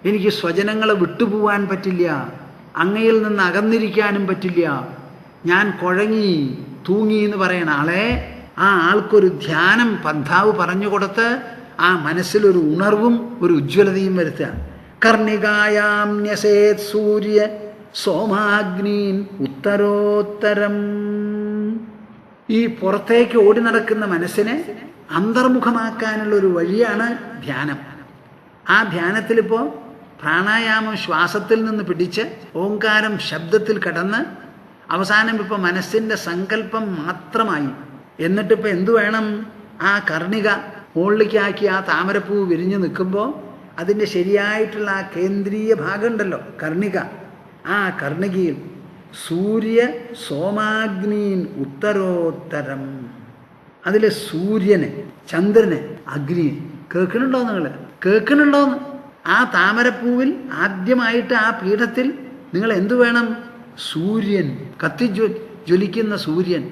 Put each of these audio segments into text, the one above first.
എനിക്ക് സ്വജനങ്ങളെ വിട്ടുപോവാൻ പറ്റില്ല, അങ്ങയിൽ നിന്ന് അകന്നിരിക്കാനും പറ്റില്ല, ഞാൻ കുഴങ്ങി തൂങ്ങി എന്ന് പറയണ ആളെ ആ ആൾക്കൊരു ധ്യാനം പന്ഥാവ് പറഞ്ഞുകൊടുത്ത് ആ മനസ്സിലൊരു ഉണർവും ഒരു ഉജ്ജ്വലതയും വരുത്തുക. കർണികായാം ന്യസേത് സൂര്യ സോമാഗ്നീൻ ഉത്തരോത്തരം. ഈ പുറത്തേക്ക് ഓടി നടക്കുന്ന മനസ്സിനെ അന്തർമുഖമാക്കാനുള്ള ഒരു വഴിയാണ് ധ്യാനം. ആ ധ്യാനത്തിലിപ്പോൾ പ്രാണായാമം ശ്വാസത്തിൽ നിന്ന് പിടിച്ച് ഓങ്കാരം ശബ്ദത്തിൽ കടന്ന് അവസാനം ഇപ്പോൾ മനസ്സിൻ്റെ സങ്കല്പം മാത്രമായി. എന്നിട്ടിപ്പോൾ എന്തു വേണം? ആ കർണിക മുകളിലേക്കാക്കി ആ താമരപ്പൂ വിരിഞ്ഞു നിൽക്കുമ്പോൾ അതിൻ്റെ ശരിയായിട്ടുള്ള ആ കേന്ദ്രീയ ഭാഗം ഉണ്ടല്ലോ, കർണിക, ആ കർണികയിൽ സൂര്യ സോമാഗ്നീൻ ഉത്തരോത്തരം. അതിൽ സൂര്യനെ, ചന്ദ്രനെ, അഗ്നിയെ കേൾക്കണുണ്ടോ? നിങ്ങൾ കേൾക്കണുണ്ടോന്ന്? ആ താമരപ്പൂവിൽ ആദ്യമായിട്ട് ആ പീഠത്തിൽ നിങ്ങൾ എന്തു വേണം? സൂര്യൻ, ജ്വലിക്കുന്ന സൂര്യൻ,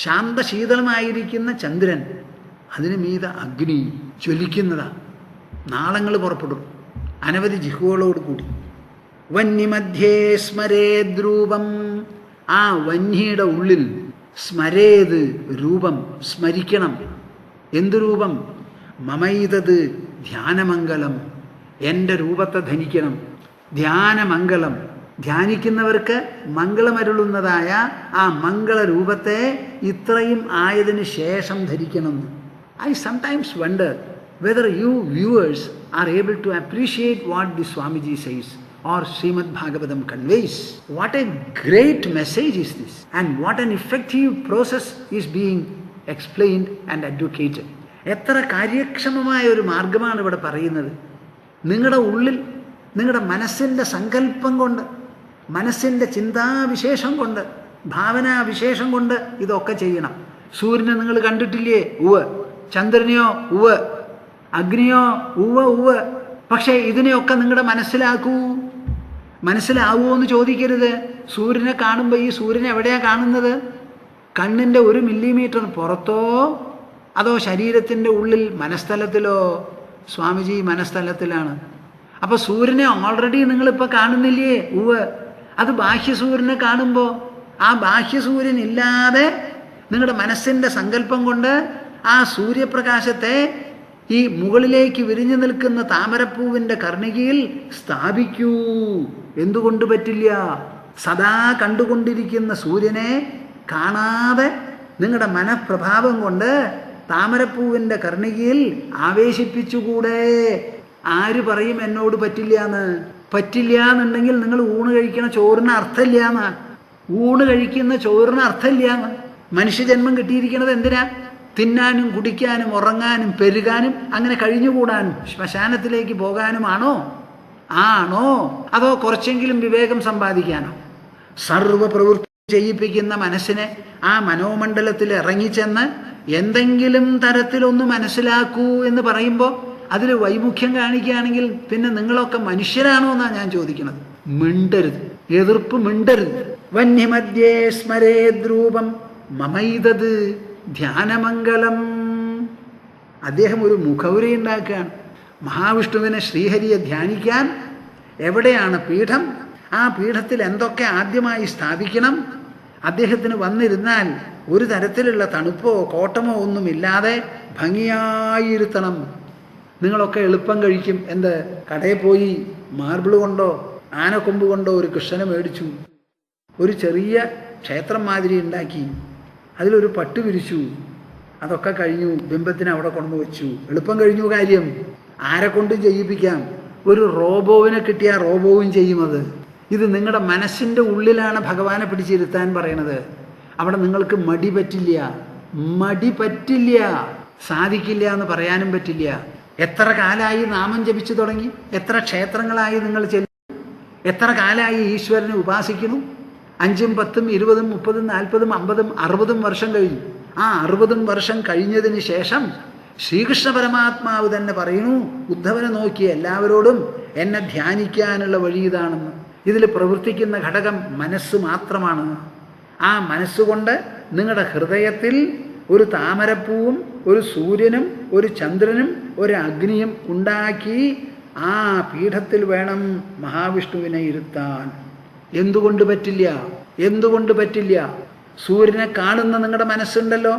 ശാന്തശീതളമായിരിക്കുന്ന ചന്ദ്രൻ, അതിന് മീത അഗ്നി ജ്വലിക്കുന്നതാ. നാളങ്ങൾ പുറപ്പെടും അനവധി ജിഹ്വകളോട് കൂടി. വന്യമധ്യേ സ്മരേദ്രൂപം. ആ വന്യയുടെ ഉള്ളിൽ സ്മരേത് രൂപം, സ്മരിക്കണം. എന്ത് രൂപം? മമൈതത് ധ്യാനമംഗലം. എൻ്റെ രൂപത്തെ ധനിക്കണം. ധ്യാനമംഗലം, ധ്യാനിക്കുന്നവർക്ക് മംഗളമരുളുന്നതായ ആ മംഗളരൂപത്തെ ഇത്രയും ആയതിനു ശേഷം ധരിക്കണം. I sometimes wonder whether you viewers are able to appreciate what the Swamiji says or Srimad Bhagavatam conveys. What a great message is this, and what an effective process is being explained and advocated. എത്ര കാര്യക്ഷമമായ ഒരു മാർഗമാണ് ഇവിടെ പറയുന്നത്. നിങ്ങളുടെ ഉള്ളിൽ നിങ്ങളുടെ മനസ്സിൻ്റെ സങ്കല്പം കൊണ്ട്, മനസ്സിൻ്റെ ചിന്താവിശേഷം കൊണ്ട്, ഭാവനാവിശേഷം കൊണ്ട് ഇതൊക്കെ ചെയ്യണം. സൂര്യനെ നിങ്ങൾ കണ്ടിട്ടില്ലേ? ഉവ്വ്. ചന്ദ്രനെയോ? ഉവ്വ്. അഗ്നിയോ? ഉവ്വ് ഉവ്വ്. പക്ഷേ ഇതിനെയൊക്കെ നിങ്ങളുടെ മനസ്സിലാവുമോ എന്ന് ചോദിക്കരുത്. സൂര്യനെ കാണുമ്പോൾ ഈ സൂര്യനെ എവിടെയാണ് കാണുന്നത്? കണ്ണിൻ്റെ 1 മില്ലിമീറ്റർ പുറത്തോ അതോ ശരീരത്തിൻ്റെ ഉള്ളിൽ മനസ്ഥലത്തിലോ? സ്വാമിജി മനസ്ഥലത്തിലാണ്. അപ്പോൾ സൂര്യനെ ഓൾറെഡി നിങ്ങളിപ്പോൾ കാണുന്നില്ലേ? ഉവ്വ്. അത് ബാഹ്യസൂര്യനെ കാണുമ്പോൾ ആ ബാഹ്യസൂര്യൻ ഇല്ലാതെ നിങ്ങളുടെ മനസ്സിൻ്റെ സങ്കല്പം കൊണ്ട് ആ സൂര്യപ്രകാശത്തെ ഈ മുകളിലേക്ക് വിരിഞ്ഞു നിൽക്കുന്ന താമരപ്പൂവിൻ്റെ കർണികയിൽ സ്ഥാപിക്കൂ. എന്തുകൊണ്ട് പറ്റില്ല? സദാ കണ്ടുകൊണ്ടിരിക്കുന്ന സൂര്യനെ കാണാതെ നിങ്ങളുടെ മനഃപ്രഭാവം കൊണ്ട് താമരപ്പൂവിൻ്റെ കർണികയിൽ ആവേശിപ്പിച്ചുകൂടെ? ആര് പറയും എന്നോട് പറ്റില്ല എന്ന്? പറ്റില്ല എന്നുണ്ടെങ്കിൽ നിങ്ങൾ ഊണ് കഴിക്കണ ചോറിന് അർത്ഥമില്ല എന്ന്. ഊണ് കഴിക്കുന്ന ചോറിന് അർത്ഥമില്ല എന്ന്. മനുഷ്യജന്മം കിട്ടിയിരിക്കുന്നത് എന്തിനാ? തിന്നാനും കുടിക്കാനും ഉറങ്ങാനും പെരുകാനും അങ്ങനെ കഴിഞ്ഞുകൂടാനും ശ്മശാനത്തിലേക്ക് പോകാനുമാണോ? ആണോ? അതോ കുറച്ചെങ്കിലും വിവേകം സമ്പാദിക്കാനോ? സർവപ്രവൃത്തി ചെയ്യിപ്പിക്കുന്ന മനസ്സിനെ ആ മനോമണ്ഡലത്തിൽ ഇറങ്ങിച്ചെന്ന് എന്തെങ്കിലും തരത്തിലൊന്ന് മനസ്സിലാക്കൂ എന്ന് പറയുമ്പോൾ അതിൽ വൈമുഖ്യം കാണിക്കുകയാണെങ്കിൽ പിന്നെ നിങ്ങളൊക്കെ മനുഷ്യരാണോ എന്നാണ് ഞാൻ ചോദിക്കുന്നത്. മിണ്ടരുത്, എതിർപ്പ് മിണ്ടരുത്. വന്യമധ്യേ സ്മരേദ്രൂപം മമൈതത് ധ്യാനമംഗലം. അദ്ദേഹം ഒരു മുഖവുര ഉണ്ടാക്കുകയാണ്. മഹാവിഷ്ണുവിനെ, ശ്രീഹരിയെ ധ്യാനിക്കാൻ എവിടെയാണ് പീഠം? ആ പീഠത്തിൽ എന്തൊക്കെ ആദ്യമായി സ്ഥാപിക്കണം? അദ്ദേഹത്തിന് വന്നിരുന്നാൽ ഒരു തരത്തിലുള്ള തണുപ്പോ കോട്ടമോ ഒന്നുമില്ലാതെ ഭംഗിയായിരുത്തണം. നിങ്ങളൊക്കെ എളുപ്പം കഴിക്കും. എന്ത്? കടയിൽ പോയി മാർബിൾ കൊണ്ടോ ആനക്കൊമ്പ് കൊണ്ടോ ഒരു കൃഷ്ണനെ മേടിച്ചു, ഒരു ചെറിയ ക്ഷേത്രം മാതിരി ഉണ്ടാക്കി, അതിലൊരു പട്ട് വിരിച്ചു, അതൊക്കെ കഴിഞ്ഞു, ബിംബത്തിനെ അവിടെ കൊണ്ടു വെച്ചു. എളുപ്പം കഴിഞ്ഞു കാര്യം. ആരെ കൊണ്ടും ചെയ്യിപ്പിക്കാം. ഒരു റോബോവിനെ കിട്ടിയാൽ റോബോവും ചെയ്യുമത്. ഇത് നിങ്ങളുടെ മനസ്സിൻ്റെ ഉള്ളിലാണ് ഭഗവാനെ പിടിച്ചിരുത്താൻ പറയണത്. അവിടെ നിങ്ങൾക്ക് മടി പറ്റില്ല, സാധിക്കില്ല എന്ന് പറയാനും പറ്റില്ല. എത്ര കാലമായി നാമം ജപിച്ചു തുടങ്ങി? എത്ര ക്ഷേത്രങ്ങളായി നിങ്ങൾ ചെല്ലുന്നു? എത്ര കാലമായി ഈശ്വരനെ ഉപാസിക്കുന്നു? 5, 10, 20, 30, 40, 50, 60 വർഷം കഴിഞ്ഞു. ആ 60 വർഷം കഴിഞ്ഞതിന് ശേഷം ശ്രീകൃഷ്ണ പരമാത്മാവ് തന്നെ പറയുന്നു, ഉദ്ധവനെ നോക്കി എല്ലാവരോടും എന്നെ ധ്യാനിക്കാനുള്ള വഴി ഇതാണെന്ന്. ഇതിൽ പ്രവർത്തിക്കുന്ന ഘടകം മനസ്സ് മാത്രമാണ്. ആ മനസ്സുകൊണ്ട് നിങ്ങളുടെ ഹൃദയത്തിൽ ഒരു താമരപ്പൂവും ഒരു സൂര്യനും ഒരു ചന്ദ്രനും ഒരു അഗ്നിയും ഉണ്ടാക്കി ആ പീഠത്തിൽ വേണം മഹാവിഷ്ണുവിനെ ഇരുത്താൻ. എന്തുകൊണ്ട് പറ്റില്ല? എന്തുകൊണ്ട് പറ്റില്ല? സൂര്യനെ കാണുന്ന നിങ്ങളുടെ മനസ്സുണ്ടല്ലോ,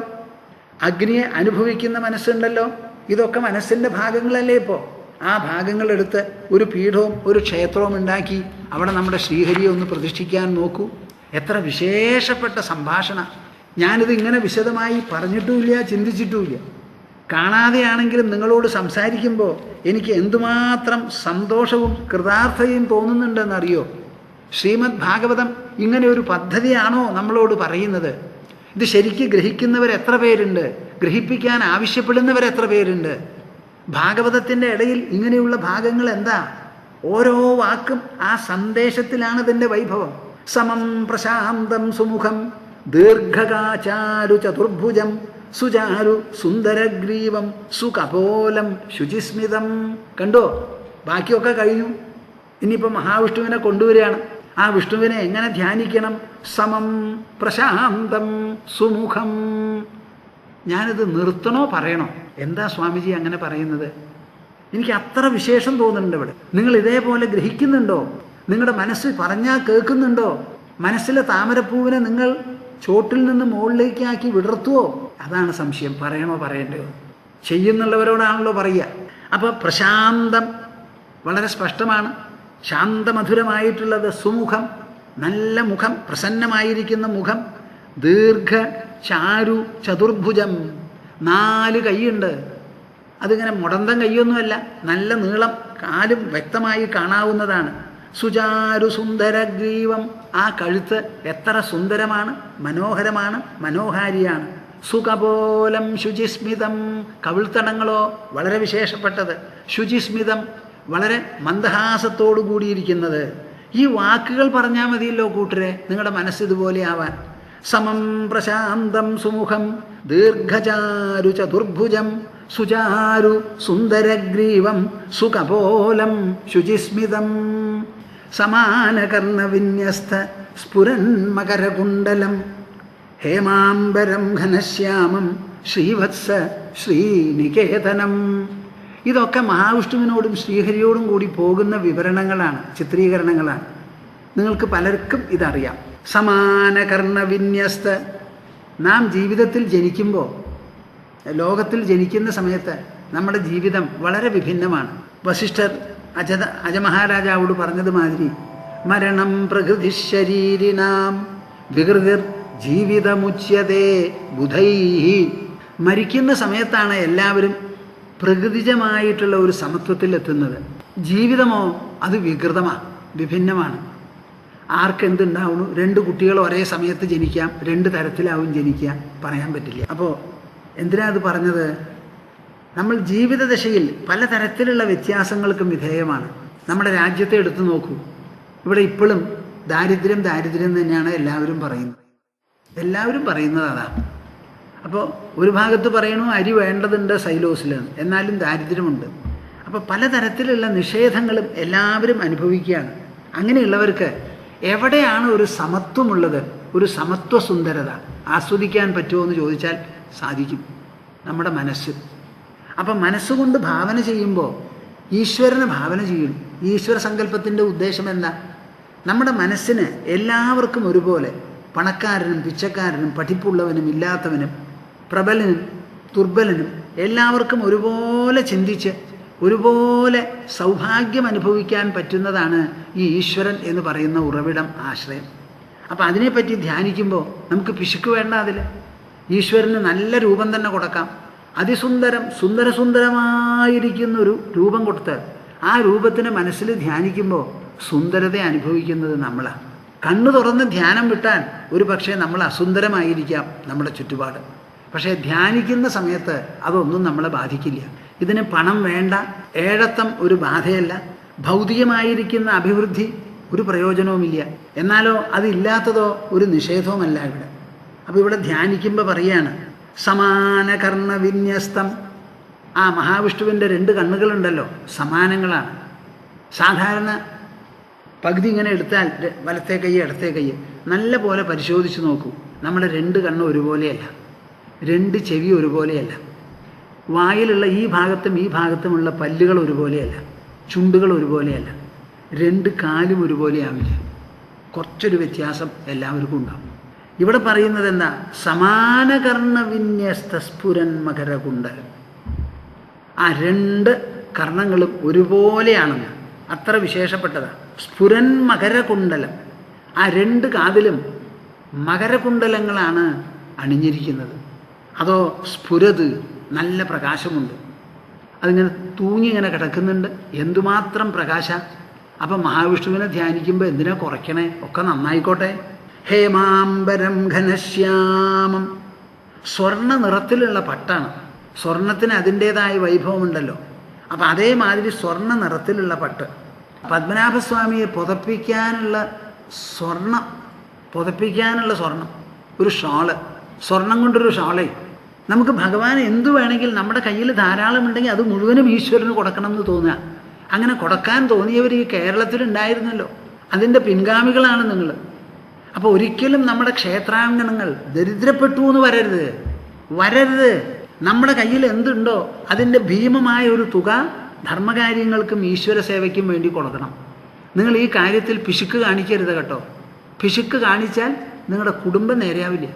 അഗ്നിയെ അനുഭവിക്കുന്ന മനസ്സുണ്ടല്ലോ, ഇതൊക്കെ മനസ്സിൻ്റെ ഭാഗങ്ങളല്ലേ? ഇപ്പോൾ ആ ഭാഗങ്ങളെടുത്ത് ഒരു പീഠവും ഒരു ക്ഷേത്രവും ഉണ്ടാക്കി അവിടെ നമ്മുടെ ശ്രീഹരിയെ ഒന്ന് പ്രതിഷ്ഠിക്കാൻ നോക്കൂ. എത്ര വിശേഷപ്പെട്ട സംഭാഷണ! ഞാനിത് ഇങ്ങനെ വിശദമായി പറഞ്ഞിട്ടുമില്ല, ചിന്തിച്ചിട്ടുമില്ല. കാണാതെയാണെങ്കിലും നിങ്ങളോട് സംസാരിക്കുമ്പോൾ എനിക്ക് എന്തുമാത്രം സന്തോഷവും കൃതാർത്ഥതയും തോന്നുന്നുണ്ടെന്നറിയോ? ശ്രീമദ് ഭാഗവതം ഇങ്ങനെ ഒരു പദ്ധതിയാണോ നമ്മളോട് പറയുന്നത്? ഇത് ശരിക്ക് ഗ്രഹിക്കുന്നവർ എത്ര പേരുണ്ട്? ഗ്രഹിപ്പിക്കാൻ ആവശ്യപ്പെടുന്നവർ എത്ര പേരുണ്ട്? ഭാഗവതത്തിൻ്റെ ഇടയിൽ ഇങ്ങനെയുള്ള ഭാഗങ്ങൾ എന്താ? ഓരോ വാക്കും ആ സന്ദേശത്തിലാണ് ഇതിൻ്റെ വൈഭവം. സമം പ്രശാന്തം സുമുഖം ദീർഘകാചാരു ചതുർഭുജം സുചാരു സുന്ദരഗ്രീവം സുകപോലം ശുചിസ്മിതം. കണ്ടോ? ബാക്കിയൊക്കെ കഴിഞ്ഞു. ഇനിയിപ്പോൾ മഹാവിഷ്ണുവിനെ കൊണ്ടുവരികയാണ്. ആ വിഷ്ണുവിനെ എങ്ങനെ ധ്യാനിക്കണം? സമം പ്രശാന്തം സുമുഖം. ഞാനിത് നിർത്തണോ പറയണോ? എന്താ സ്വാമിജി അങ്ങനെ പറയുന്നത്? എനിക്ക് അത്ര വിശേഷം തോന്നുന്നുണ്ട് ഇവിടെ. നിങ്ങൾ ഇതേപോലെ ഗ്രഹിക്കുന്നുണ്ടോ? നിങ്ങളുടെ മനസ്സ് പറഞ്ഞാൽ കേൾക്കുന്നുണ്ടോ? മനസ്സിലെ താമരപ്പൂവിനെ നിങ്ങൾ ചോട്ടിൽ നിന്ന് മുകളിലേക്കാക്കി വിടർത്തുവോ? അതാണ് സംശയം. പറയണോ പറയണ്ടോ? ചെയ്യുന്നുള്ളവരോടാണല്ലോ പറയുക. അപ്പോൾ പ്രശാന്തം വളരെ സ്പഷ്ടമാണ്. ശാന്തമധുരമായിട്ടുള്ളത്. സുമുഖം, നല്ല മുഖം, പ്രസന്നമായിരിക്കുന്ന മുഖം. ദീർഘ ചാരു ചതുർഭുജം, 4 കൈയുണ്ട്. അതിങ്ങനെ മുടന്തം കൈയൊന്നുമല്ല, നല്ല നീളം, കാലും വ്യക്തമായി കാണാവുന്നതാണ്. സുചാരു സുന്ദരഗ്രീവം, ആ കഴുത്ത് എത്ര സുന്ദരമാണ്, മനോഹരമാണ്, മനോഹാരിയാണ്. സുകപോലം ശുചിസ്മിതം, കവിൾത്തടങ്ങളോ വളരെ വിശേഷപ്പെട്ടത്. ശുചിസ്മിതം, വളരെ മന്ദഹാസത്തോടു കൂടിയിരിക്കുന്നത്. ഈ വാക്കുകൾ പറഞ്ഞാൽ മതിയല്ലോ കൂട്ടരെ, നിങ്ങളുടെ മനസ്സിതുപോലെ ആവാൻ. സമം പ്രശാന്തം സുമുഖം ദീർഘചാരു ചതുർഭുജം സുചാരു സുന്ദരഗ്രീവം സുകപോലം ശുചിസ്മിതം സമാനകർണവിന്യസ്ത സ്ഫുരന്മകരകുണ്ടലം ഹേമാംബരം ഘനശ്യാമം ശ്രീവത്സ ശ്രീനികേതനം. ഇതൊക്കെ മഹാവിഷ്ണുവിനോടും ശ്രീഹരിയോടും കൂടി പോകുന്ന വിവരണങ്ങളാണ്, ചിത്രീകരണങ്ങളാണ്. നിങ്ങൾക്ക് പലർക്കും ഇതറിയാം. സമാനകർണവിന്യസ്ത. നാം ജീവിതത്തിൽ ജനിക്കുമ്പോൾ, ലോകത്തിൽ ജനിക്കുന്ന സമയത്ത് നമ്മുടെ ജീവിതം വളരെ വിഭിന്നമാണ്. വസിഷ്ഠർ അജമഹാരാജാവോട് പറഞ്ഞത് മാതിരി മരണം പ്രകൃതി ശരീരിനാം വികൃതിർ ജീവിതമുച്യതേ ബുധൈ. മരിക്കുന്ന സമയത്താണ് എല്ലാവരും പ്രകൃതിജമായിട്ടുള്ള ഒരു സമത്വത്തിലെത്തുന്നത്. ജീവിതമോ അത് വികൃതമാണ്, വിഭിന്നമാണ്. ആർക്കെന്തുണ്ടാവുന്നു? 2 കുട്ടികൾ ഒരേ സമയത്ത് ജനിക്കാം, 2 തരത്തിലാവും ജനിക്കുക, പറയാൻ പറ്റില്ല. അപ്പോൾ എന്തിനാ അത് പറഞ്ഞത്? നമ്മൾ ജീവിതദശയിൽ പലതരത്തിലുള്ള വ്യത്യാസങ്ങൾക്കും വിധേയമാണ്. നമ്മുടെ രാജ്യത്തെ എടുത്തു നോക്കൂ. ഇവിടെ ഇപ്പോഴും ദാരിദ്ര്യം ദാരിദ്ര്യം തന്നെയാണ് എല്ലാവരും പറയുന്നത് അതാ. അപ്പോൾ ഒരു ഭാഗത്ത് പറയണു അരി വേണ്ടതുണ്ട് സൈലോസിലാണ്, എന്നാലും ദാരിദ്ര്യമുണ്ട്. അപ്പോൾ പലതരത്തിലുള്ള നിഷേധങ്ങളും എല്ലാവരും അനുഭവിക്കുകയാണ്. അങ്ങനെയുള്ളവർക്ക് എവിടെയാണ് ഒരു സമത്വമുള്ളത്, ഒരു സമത്വ സുന്ദരത ആസ്വദിക്കാൻ പറ്റുമോ എന്ന് ചോദിച്ചാൽ സാധിക്കും. നമ്മുടെ മനസ്സ്. അപ്പം മനസ്സുകൊണ്ട് ഭാവന ചെയ്യുമ്പോൾ ഈശ്വരനെ ഭാവന ചെയ്യണം. ഈശ്വര സങ്കല്പത്തിൻ്റെ ഉദ്ദേശം എന്താ? നമ്മുടെ മനസ്സിന് എല്ലാവർക്കും ഒരുപോലെ, പണക്കാരനും പിച്ചക്കാരനും പഠിപ്പുള്ളവനും ഇല്ലാത്തവനും പ്രബലനും ദുർബലനും എല്ലാവർക്കും ഒരുപോലെ ചിന്തിച്ച് ഒരുപോലെ സൗഭാഗ്യം അനുഭവിക്കാൻ പറ്റുന്നതാണ് ഈ ഈശ്വരൻ എന്ന് പറയുന്ന ഉറവിടം, ആശ്രയം. അപ്പം അതിനെപ്പറ്റി ധ്യാനിക്കുമ്പോൾ നമുക്ക് പിശുക്ക് വേണ്ട. അതിൽ ഈശ്വരന് നല്ല രൂപം തന്നെ കൊടുക്കാം. അതിസുന്ദരം സുന്ദരമായിരിക്കുന്നൊരു രൂപം കൊടുത്ത് ആ രൂപത്തിന് മനസ്സിൽ ധ്യാനിക്കുമ്പോൾ സുന്ദരത അനുഭവിക്കുന്നത് നമ്മളാണ്. കണ്ണു തുറന്ന് ധ്യാനം വിട്ടാൽ ഒരു പക്ഷേ നമ്മൾ അസുന്ദരമായിരിക്കാം നമ്മുടെ ചുറ്റുപാട്. പക്ഷേ ധ്യാനിക്കുന്ന സമയത്ത് അതൊന്നും നമ്മളെ ബാധിക്കില്ല. ഇതിന് പണം വേണ്ട, ഏഴത്തം ഒരു ബാധയല്ല, ഭൗതികമായിരിക്കുന്ന അഭിവൃദ്ധി ഒരു പ്രയോജനവുമില്ല. എന്നാലോ അതില്ലാത്തതോ ഒരു നിഷേധവുമല്ല ഇവിടെ. അപ്പോൾ ഇവിടെ ധ്യാനിക്കുമ്പോൾ പറയാണ് സമാനകർണ വിന്യസ്തം. ആ മഹാവിഷ്ണുവിൻ്റെ 2 കണ്ണുകളുണ്ടല്ലോ, സമാനങ്ങളാണ്. സാധാരണ പകുതി ഇങ്ങനെ എടുത്താൽ വലത്തെ കൈ ഇടത്തെ കൈ നല്ല പോലെ പരിശോധിച്ച് നോക്കൂ. നമ്മുടെ 2 കണ്ണും ഒരുപോലെയല്ല, 2 ചെവി ഒരുപോലെയല്ല, വായിലുള്ള ഈ ഭാഗത്തും ഈ ഭാഗത്തുമുള്ള പല്ലുകൾ ഒരുപോലെയല്ല, ചുണ്ടുകൾ ഒരുപോലെയല്ല, 2 കാലും ഒരുപോലെയാവില്ല, കുറച്ചൊരു വ്യത്യാസം എല്ലാവർക്കും ഉണ്ടാവും. ഇവിടെ പറയുന്നത് എന്താ? സമാനകർണ വിന്യസ്ത സ്ഫുരൻ മകരകുണ്ടലം. ആ 2 കർണങ്ങളും ഒരുപോലെയാണെന്ന്, അത്ര വിശേഷപ്പെട്ടതാണ്. സ്ഫുരൻ മകരകുണ്ടലം, ആ 2 കാതിലും മകരകുണ്ടലങ്ങളാണ് അണിഞ്ഞിരിക്കുന്നത്. അതോ സ്ഫുരത്, നല്ല പ്രകാശമുണ്ട്, അതിങ്ങനെ തൂങ്ങിങ്ങനെ കിടക്കുന്നുണ്ട്. എന്തുമാത്രം പ്രകാശ! അപ്പം മഹാവിഷ്ണുവിനെ ധ്യാനിക്കുമ്പോൾ എന്തിനാ കുറയ്ക്കണേ? ഒക്കെ നന്നായിക്കോട്ടെ. ഹേമാംബരം ഘനശ്യാമം, സ്വർണ്ണ നിറത്തിലുള്ള പട്ടാണ്. സ്വർണത്തിന് അതിൻ്റേതായ വൈഭവമുണ്ടല്ലോ. അപ്പം അതേമാതിരി സ്വർണ്ണ നിറത്തിലുള്ള പട്ട്. പത്മനാഭസ്വാമിയെ പുതപ്പിക്കാനുള്ള സ്വർണം, ഒരു ഷാള്, സ്വർണം കൊണ്ടൊരു ഷാളേ. നമുക്ക് ഭഗവാൻ എന്തു വേണമെങ്കിൽ നമ്മുടെ കയ്യിൽ ധാരാളം ഉണ്ടെങ്കിൽ അത് മുഴുവനും ഈശ്വരന് കൊടുക്കണം എന്ന് തോന്നുക. അങ്ങനെ കൊടുക്കാൻ തോന്നിയവർ ഈ കേരളത്തിലുണ്ടായിരുന്നല്ലോ. അതിൻ്റെ പിൻഗാമികളാണ് നിങ്ങൾ. അപ്പോൾ ഒരിക്കലും നമ്മുടെ ക്ഷേത്രാങ്കണങ്ങൾ ദരിദ്രപ്പെട്ടു എന്ന് വരരുത്. നമ്മുടെ കയ്യിൽ എന്തുണ്ടോ അതിൻ്റെ ഭീമമായ ഒരു തുക ധർമ്മകാര്യങ്ങൾക്കും ഈശ്വര സേവയ്ക്കും വേണ്ടി കൊടുക്കണം. നിങ്ങൾ ഈ കാര്യത്തിൽ പിശുക്ക് കാണിക്കരുത് കേട്ടോ. പിശുക്ക് കാണിച്ചാൽ നിങ്ങളുടെ കുടുംബം നേരെയാവില്ല.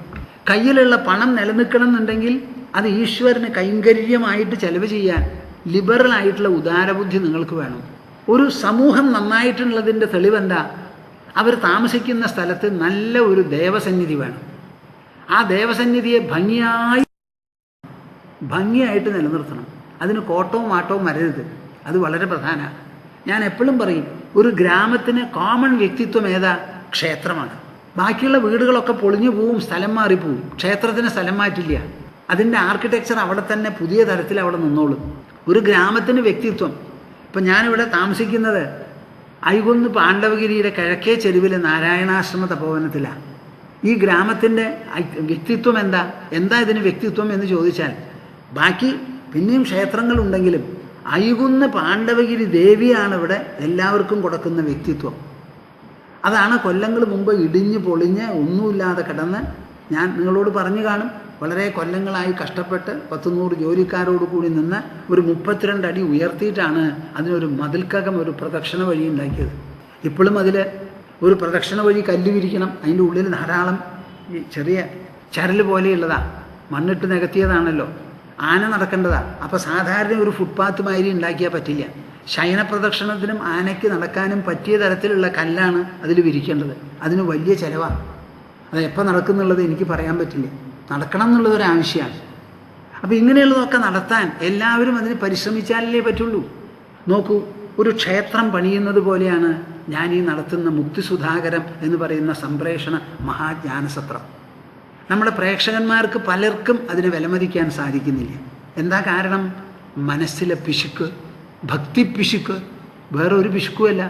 കയ്യിലുള്ള പണം നിലനിൽക്കണം എന്നുണ്ടെങ്കിൽ അത് ഈശ്വരന് കൈങ്കര്യമായിട്ട് ചെലവ് ചെയ്യാൻ ലിബറലായിട്ടുള്ള ഉദാരബുദ്ധി നിങ്ങൾക്ക് വേണം. ഒരു സമൂഹം നന്നായിട്ടുള്ളതിൻ്റെ തെളിവെന്താ? അവർ താമസിക്കുന്ന സ്ഥലത്ത് നല്ല ഒരു ദേവസന്നിധി വേണം. ആ ദേവസന്നിധിയെ ഭംഗിയായിട്ട് നിലനിർത്തണം. അതിന് കോട്ടവും മാട്ടവും വരരുത്. അത് വളരെ പ്രധാനമാണ്. ഞാൻ എപ്പോഴും പറയും, ഒരു ഗ്രാമത്തിന് കോമൺ വ്യക്തിത്വം ഏതാ? ക്ഷേത്രമാണ്. ബാക്കിയുള്ള വീടുകളൊക്കെ പൊളിഞ്ഞു പോവും, സ്ഥലം മാറിപ്പോവും. ക്ഷേത്രത്തിന് സ്ഥലം മാറ്റില്ല. അതിൻ്റെ ആർക്കിടെക്ചർ അവിടെ തന്നെ പുതിയ തരത്തിൽ അവിടെ നിന്നോളും. ഒരു ഗ്രാമത്തിന് വ്യക്തിത്വം. ഇപ്പം ഞാനിവിടെ താമസിക്കുന്നത് ഐകുന്ന് പാണ്ഡവഗിരിയുടെ കിഴക്കേ ചെരുവിലെ നാരായണാശ്രമ തപോവനത്തിലാണ്. ഈ ഗ്രാമത്തിൻ്റെ വ്യക്തിത്വം എന്താ ഇതിന് വ്യക്തിത്വം എന്ന് ചോദിച്ചാൽ, ബാക്കി പിന്നെയും ക്ഷേത്രങ്ങളുണ്ടെങ്കിലും ഐകുന്ന് പാണ്ഡവഗിരി ദേവിയാണ് ഇവിടെ എല്ലാവർക്കും കൊടുക്കുന്ന വ്യക്തിത്വം. അതാണ് കൊല്ലങ്ങൾ മുമ്പ് ഇടിഞ്ഞ് പൊളിഞ്ഞ് ഒന്നുമില്ലാതെ കിടന്ന്, ഞാൻ നിങ്ങളോട് പറഞ്ഞു കാണും, വളരെ കൊല്ലങ്ങളായി കഷ്ടപ്പെട്ട് 100 ജോലിക്കാരോട് കൂടി നിന്ന് ഒരു 32 അടി ഉയർത്തിയിട്ടാണ് അതിനൊരു മതിൽക്കകം, ഒരു പ്രദക്ഷിണ വഴി ഉണ്ടാക്കിയത്. ഇപ്പോഴും അതിൽ ഒരു പ്രദക്ഷിണ വഴി കല്ല് വിരിക്കണം. അതിൻ്റെ ഉള്ളിൽ ധാരാളം ഈ ചെറിയ ചരൽ പോലെയുള്ളതാണ്, മണ്ണിട്ട് നികത്തിയതാണല്ലോ. ആന നടക്കേണ്ടതാണ്. അപ്പോൾ സാധാരണ ഒരു ഫുട്പാത്ത് മാതിരി ഉണ്ടാക്കിയാൽ പറ്റില്ല. ശയന പ്രദക്ഷിണത്തിനും ആനയ്ക്ക് നടക്കാനും പറ്റിയ തരത്തിലുള്ള കല്ലാണ് അതിൽ വിരിക്കേണ്ടത്. അതിന് വലിയ ചിലവാണ്. അത് എപ്പോൾ നടക്കുന്നുള്ളത് എനിക്ക് പറയാൻ പറ്റില്ല. നടക്കണം എന്നുള്ളതൊരാവശ്യമാണ്. അപ്പോൾ ഇങ്ങനെയുള്ളതൊക്കെ നടത്താൻ എല്ലാവരും അതിന് പരിശ്രമിച്ചാലേ പറ്റുള്ളൂ. നോക്കൂ, ഒരു ക്ഷേത്രം പണിയുന്നത് പോലെയാണ് ഞാൻ ഈ നടത്തുന്ന മുക്തിസുധാകരം എന്ന് പറയുന്ന സംപ്രേഷണ മഹാജ്ഞാനസത്രം. നമ്മുടെ പ്രേക്ഷകന്മാർക്ക് പലർക്കും അതിനെ വിലമതിക്കാൻ സാധിക്കുന്നില്ല. എന്താ കാരണം? മനസ്സിലെ പിശുക്ക്, ഭക്തിപ്പിശുക്ക്, വേറെ ഒരു പിശുക്കുമല്ല.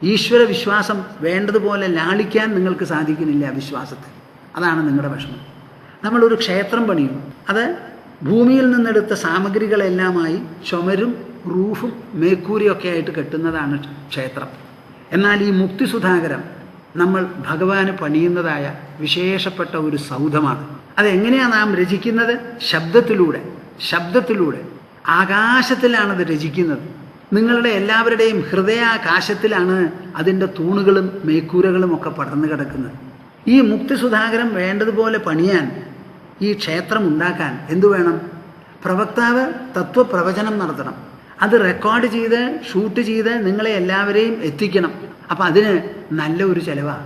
ഈശ്വര വിശ്വാസം വേണ്ടതുപോലെ ലാളിക്കാൻ നിങ്ങൾക്ക് സാധിക്കുന്നില്ല വിശ്വാസത്തെ. അതാണ് നിങ്ങളുടെ വിഷമം. നമ്മളൊരു ക്ഷേത്രം പണിയും, അത് ഭൂമിയിൽ നിന്നെടുത്ത സാമഗ്രികളെല്ലാമായി ചുമരും റൂഫും മേക്കൂരിയൊക്കെ ആയിട്ട് കെട്ടുന്നതാണ് ക്ഷേത്രം. എന്നാൽ ഈ മുക്തിസുധാകരം നമ്മൾ ഭഗവാന് പണിയുന്നതായ വിശേഷപ്പെട്ട ഒരു സൗധമാണ്. അതെങ്ങനെയാണ് നാം രചിക്കുന്നത്? ശബ്ദത്തിലൂടെ ആകാശത്തിലാണത് രചിക്കുന്നത്. നിങ്ങളുടെ എല്ലാവരുടെയും ഹൃദയാകാശത്തിലാണ് അതിൻ്റെ തൂണുകളും മേക്കൂരകളും ഒക്കെ പടർന്നു കിടക്കുന്നത്. ഈ മുക്തിസുധാകരം വേണ്ടതുപോലെ പണിയാൻ, ഈ ക്ഷേത്രം ഉണ്ടാക്കാൻ എന്തു വേണം? പ്രവക്താവ് തത്വപ്രവചനം നടത്തണം. അത് റെക്കോർഡ് ചെയ്ത് ഷൂട്ട് ചെയ്ത് നിങ്ങളെ എല്ലാവരെയും എത്തിക്കണം. അപ്പം അതിന് നല്ല ഒരു ചിലവാണ്.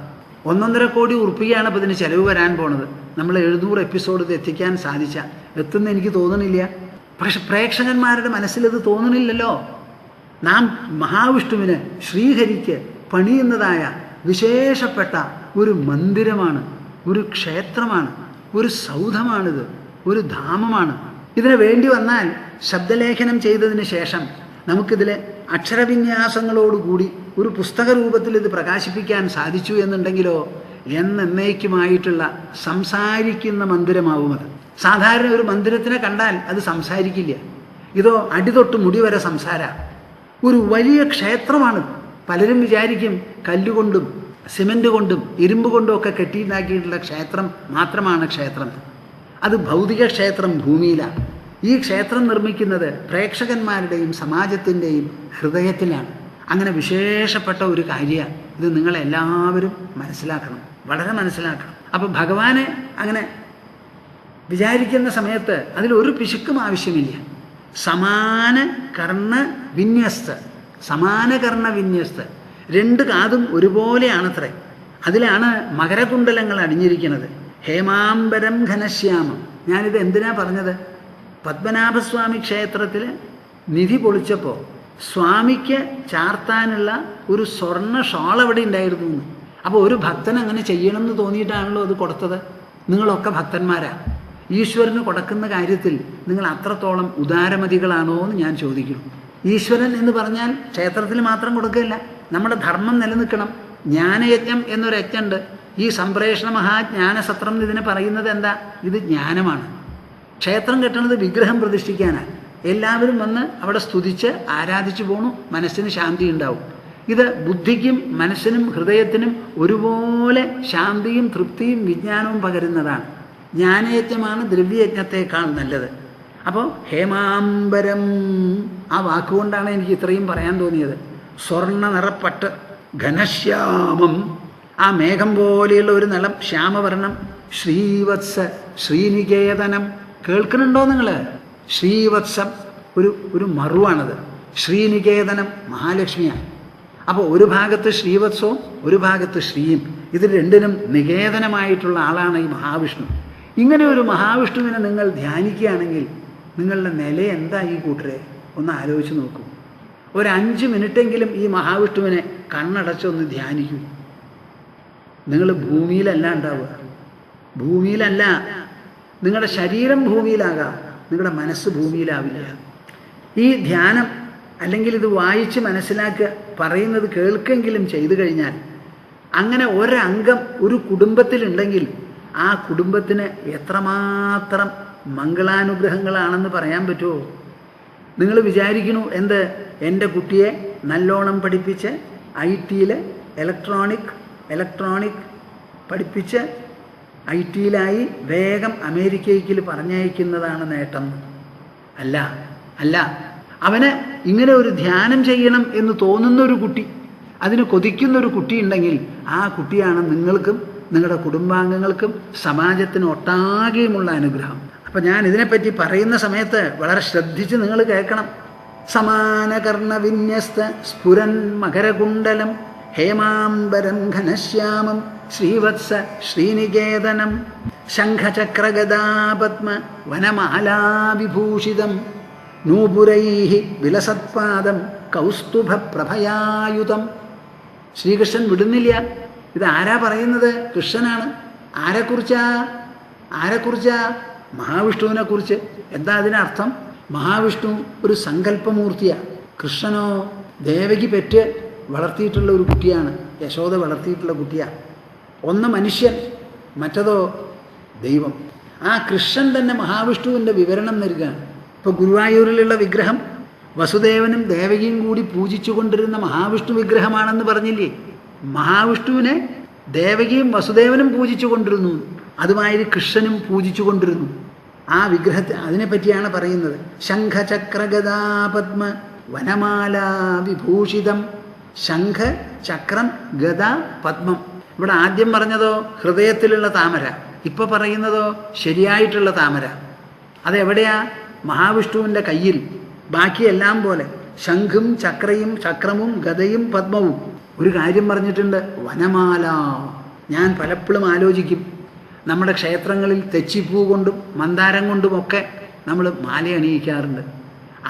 1.5 കോടി ഉറുപ്പികയാണ് അപ്പോൾ ഇതിന് ചിലവ് വരാൻ പോണത്. നമ്മൾ 700 എപ്പിസോഡ് ഇത് എത്തിക്കാൻ എത്തുന്ന എനിക്ക് തോന്നണില്ല. പക്ഷെ പ്രേക്ഷകന്മാരുടെ മനസ്സിലത് തോന്നണില്ലല്ലോ. നാം മഹാവിഷ്ണുവിന്, ശ്രീഹരിക്ക് പണിയുന്നതായ വിശേഷപ്പെട്ട ഒരു മന്ദിരമാണ്, ഒരു ക്ഷേത്രമാണ്, ഒരു സൗധമാണിത്, ഒരു ധാമമാണ്. ഇതിന് വേണ്ടി വന്നാൽ ശബ്ദലേഖനം ചെയ്തതിന് ശേഷം നമുക്കിതിലെ അക്ഷരവിന്യാസങ്ങളോടുകൂടി ഒരു പുസ്തക രൂപത്തിൽ ഇത് പ്രകാശിപ്പിക്കാൻ സാധിച്ചു എന്നുണ്ടെങ്കിലോ എന്നേക്കുമായിട്ടുള്ള സംസാരിക്കുന്ന മന്ദിരമാവും അത്. സാധാരണ ഒരു മന്ദിരത്തിനെ കണ്ടാൽ അത് സംസാരിക്കില്ല. ഇതോ അടിതൊട്ട് മുടി വരെ സംസാരമാണ്. ഒരു വലിയ ക്ഷേത്രമാണ്. പലരും വിചാരിക്കും കല്ലുകൊണ്ടും സിമൻ്റ് കൊണ്ടും ഇരുമ്പ് കൊണ്ടും ഒക്കെ കെട്ടിയുണ്ടാക്കിയിട്ടുള്ള ക്ഷേത്രം മാത്രമാണ് ക്ഷേത്രം. അത് ഭൗതിക ക്ഷേത്രം ഭൂമിയിലാണ്. ഈ ക്ഷേത്രം നിർമ്മിക്കുന്നത് പ്രേക്ഷകന്മാരുടെയും സമാജത്തിൻ്റെയും ഹൃദയത്തിലാണ്. അങ്ങനെ വിശേഷപ്പെട്ട ഒരു കാര്യമാണ് ഇത്. നിങ്ങളെല്ലാവരും മനസ്സിലാക്കണം, വളരെ മനസ്സിലാക്കണം. അപ്പോൾ ഭഗവാനെ അങ്ങനെ വിചാരിക്കുന്ന സമയത്ത് അതിലൊരു പിശുക്കും ആവശ്യമില്ല. സമാന കർണ വിന്യസ്ത, രണ്ട് കാതും ഒരുപോലെയാണത്രേ. അതിലാണ് മകരകുണ്ടലങ്ങൾ അണിഞ്ഞിരിക്കുന്നത്. ഹേമാംബരം ഘനശ്യാമം. ഞാനിത് എന്തിനാ പറഞ്ഞത്? പത്മനാഭസ്വാമി ക്ഷേത്രത്തിൽ നിധി പൊളിച്ചപ്പോൾ സ്വാമിക്ക് ചാർത്താനുള്ള ഒരു സ്വർണ്ണ ഷാൾ അവിടെ ഉണ്ടായിരുന്നു. അപ്പോൾ ഒരു ഭക്തൻ അങ്ങനെ ചെയ്യണമെന്ന് തോന്നിയിട്ടാണല്ലോ അത് കൊടുത്തത്. നിങ്ങളൊക്കെ ഭക്തന്മാരാണ്. ഈശ്വരന് കൊടുക്കുന്ന കാര്യത്തിൽ നിങ്ങൾ അത്രത്തോളം ഉദാരമതികളാണോ എന്ന് ഞാൻ ചോദിക്കുന്നു. ഈശ്വരൻ എന്ന് പറഞ്ഞാൽ ക്ഷേത്രത്തിൽ മാത്രം കൊടുക്കുകയില്ല, നമ്മുടെ ധർമ്മം നിലനിൽക്കണം. ജ്ഞാനയജ്ഞം എന്നൊരു യജ്ഞമുണ്ട്. ഈ സംപ്രേഷണ മഹാജ്ഞാനസത്രം ഇതിനെ പറയുന്നത് എന്താ? ഇത് ജ്ഞാനമാണ്. ക്ഷേത്രം കെട്ടുന്നത് വിഗ്രഹം പ്രതിഷ്ഠിക്കാനാണ്. എല്ലാവരും വന്ന് അവിടെ സ്തുതിച്ച് ആരാധിച്ചു പോണു, മനസ്സിന് ശാന്തി ഉണ്ടാവും. ഇത് ബുദ്ധിക്കും മനസ്സിനും ഹൃദയത്തിനും ഒരുപോലെ ശാന്തിയും തൃപ്തിയും വിജ്ഞാനവും പകരുന്നതാണ്. ജ്ഞാനയജ്ഞമാണ് ദ്രവ്യയജ്ഞത്തേക്കാൾ നല്ലത്. അപ്പോൾ ഹേമാംബരം, ആ വാക്കുകൊണ്ടാണ് എനിക്ക് ഇത്രയും പറയാൻ തോന്നിയത്. സ്വർണ്ണ നിറപ്പട്ട്, ഘനശ്യാമം, ആ മേഘം പോലെയുള്ള ഒരു നിലം, ശ്യാമവർണം. ശ്രീവത്സ, ശ്രീനികേതനം. കേൾക്കുന്നുണ്ടോ നിങ്ങൾ? ശ്രീവത്സം ഒരു മറുവാണത്. ശ്രീനികേതനം മഹാലക്ഷ്മിയാണ്. അപ്പോൾ ഒരു ഭാഗത്ത് ശ്രീവത്സവും ഒരു ഭാഗത്ത് ശ്രീയും, ഇത് രണ്ടിനും നികേതനമായിട്ടുള്ള ആളാണ് ഈ മഹാവിഷ്ണു. ഇങ്ങനെ ഒരു മഹാവിഷ്ണുവിനെ നിങ്ങൾ ധ്യാനിക്കുകയാണെങ്കിൽ നിങ്ങളുടെ നില എന്താ ഈ കൂട്ടരെ? ഒന്ന് ആലോചിച്ച് നോക്കൂ. ഒരു 5 മിനിറ്റെങ്കിലും ഈ മഹാവിഷ്ണുവിനെ കണ്ണടച്ചൊന്ന് ധ്യാനിക്കൂ. നിങ്ങൾ ഭൂമിയിലല്ല ഉണ്ടാവുക, ഭൂമിയിലല്ല. നിങ്ങളുടെ ശരീരം ഭൂമിയിലാകാം, നിങ്ങളുടെ മനസ്സ് ഭൂമിയിലാവില്ല. ഈ ധ്യാനം അല്ലെങ്കിൽ ഇത് വായിച്ച് മനസ്സിലാക്കുക, പറയുന്നത് കേൾക്കെങ്കിലും ചെയ്തു കഴിഞ്ഞാൽ, അങ്ങനെ ഒരംഗം ഒരു കുടുംബത്തിലുണ്ടെങ്കിൽ ആ കുടുംബത്തിന് എത്രമാത്രം മംഗളാനുഗ്രഹങ്ങളാണെന്ന് പറയാൻ പറ്റുമോ? നിങ്ങൾ വിചാരിക്കണു എന്ത്? എൻ്റെ കുട്ടിയെ നല്ലോണം പഠിപ്പിച്ച് IT-യിൽ ഇലക്ട്രോണിക് പഠിപ്പിച്ച് IT-യിലായി വേഗം അമേരിക്കയ്ക്ക് പറഞ്ഞയക്കുന്നതാണ് നേട്ടം. അല്ല. അവന് ഇങ്ങനെ ഒരു ധ്യാനം ചെയ്യണം എന്ന് തോന്നുന്നൊരു കുട്ടി, അതിന് കൊതിക്കുന്നൊരു കുട്ടി ഉണ്ടെങ്കിൽ ആ കുട്ടിയാണ് നിങ്ങൾക്കും നിങ്ങളുടെ കുടുംബാംഗങ്ങൾക്കും സമാജത്തിന് ഒട്ടാകെയുമുള്ള അനുഗ്രഹം. അപ്പം ഞാൻ ഇതിനെപ്പറ്റി പറയുന്ന സമയത്ത് വളരെ ശ്രദ്ധിച്ച് നിങ്ങൾ കേൾക്കണം. സമാനകർണ വിന്യസ്ത സ്ഫുരൻ മകരകുണ്ടലം ഹേമാംബരം ഘനശ്യാമം ശ്രീവത്സ ശ്രീനികേതനം ശംഖചക്രഗദാപത്മ വനമാലാവിഭൂഷിതം നൂപുരൈഃ വിലസത്പാദം കൗസ്തുഭപ്രഭയായുതം. ശ്രീകൃഷ്ണൻ വിടുന്നില്ല. ഇത് ആരാ പറയുന്നത്? കൃഷ്ണനാണ്. ആരെക്കുറിച്ചാ? മഹാവിഷ്ണുവിനെ കുറിച്ച്. എന്താ അതിനർത്ഥം? മഹാവിഷ്ണു ഒരു സങ്കല്പമൂർത്തിയാണ്. കൃഷ്ണനോ ദേവകി പെറ്റ് വളർത്തിയിട്ടുള്ള ഒരു കുട്ടിയാണ്, യശോദ വളർത്തിയിട്ടുള്ള കുട്ടിയാണ്. ഒന്ന് മനുഷ്യൻ, മറ്റതോ ദൈവം. ആ കൃഷ്ണൻ തന്നെ മഹാവിഷ്ണുവിൻ്റെ വിവരണം നൽകുകയാണ്. ഇപ്പോൾ ഗുരുവായൂരിലുള്ള വിഗ്രഹം വസുദേവനും ദേവകിയും കൂടി പൂജിച്ചു കൊണ്ടിരുന്ന മഹാവിഷ്ണു വിഗ്രഹമാണെന്ന് പറഞ്ഞില്ലേ? മഹാവിഷ്ണുവിനെ ദേവകിയും വസുദേവനും പൂജിച്ചു കൊണ്ടിരുന്നു, അതുമാതിരി കൃഷ്ണനും പൂജിച്ചു കൊണ്ടിരുന്നു. ആ വിഗ്രഹത്തെ അതിനെപ്പറ്റിയാണ് പറയുന്നത്. ശംഖചക്രഗദാപത്മ വനമാലാ വിഭൂഷിതം. ശംഖ, ചക്രം, ഗദ, പത്മം. ഇവിടെ ആദ്യം പറഞ്ഞതോ ഹൃദയത്തിലുള്ള താമര, ഇപ്പൊ പറയുന്നതോ ശരിയായിട്ടുള്ള താമര. അതെവിടെയാ? മഹാവിഷ്ണുവിൻ്റെ കയ്യിൽ. ബാക്കിയെല്ലാം പോലെ ശംഖും ചക്രവും ഗദയും പത്മവും. ഒരു കാര്യം പറഞ്ഞിട്ടുണ്ട്, വനമാല. ഞാൻ പലപ്പോഴും ആലോചിക്കും, നമ്മുടെ ക്ഷേത്രങ്ങളിൽ തെച്ചിപ്പൂ കൊണ്ടും മന്ദാരം കൊണ്ടുമൊക്കെ നമ്മൾ മാല അണിയിക്കാറുണ്ട്.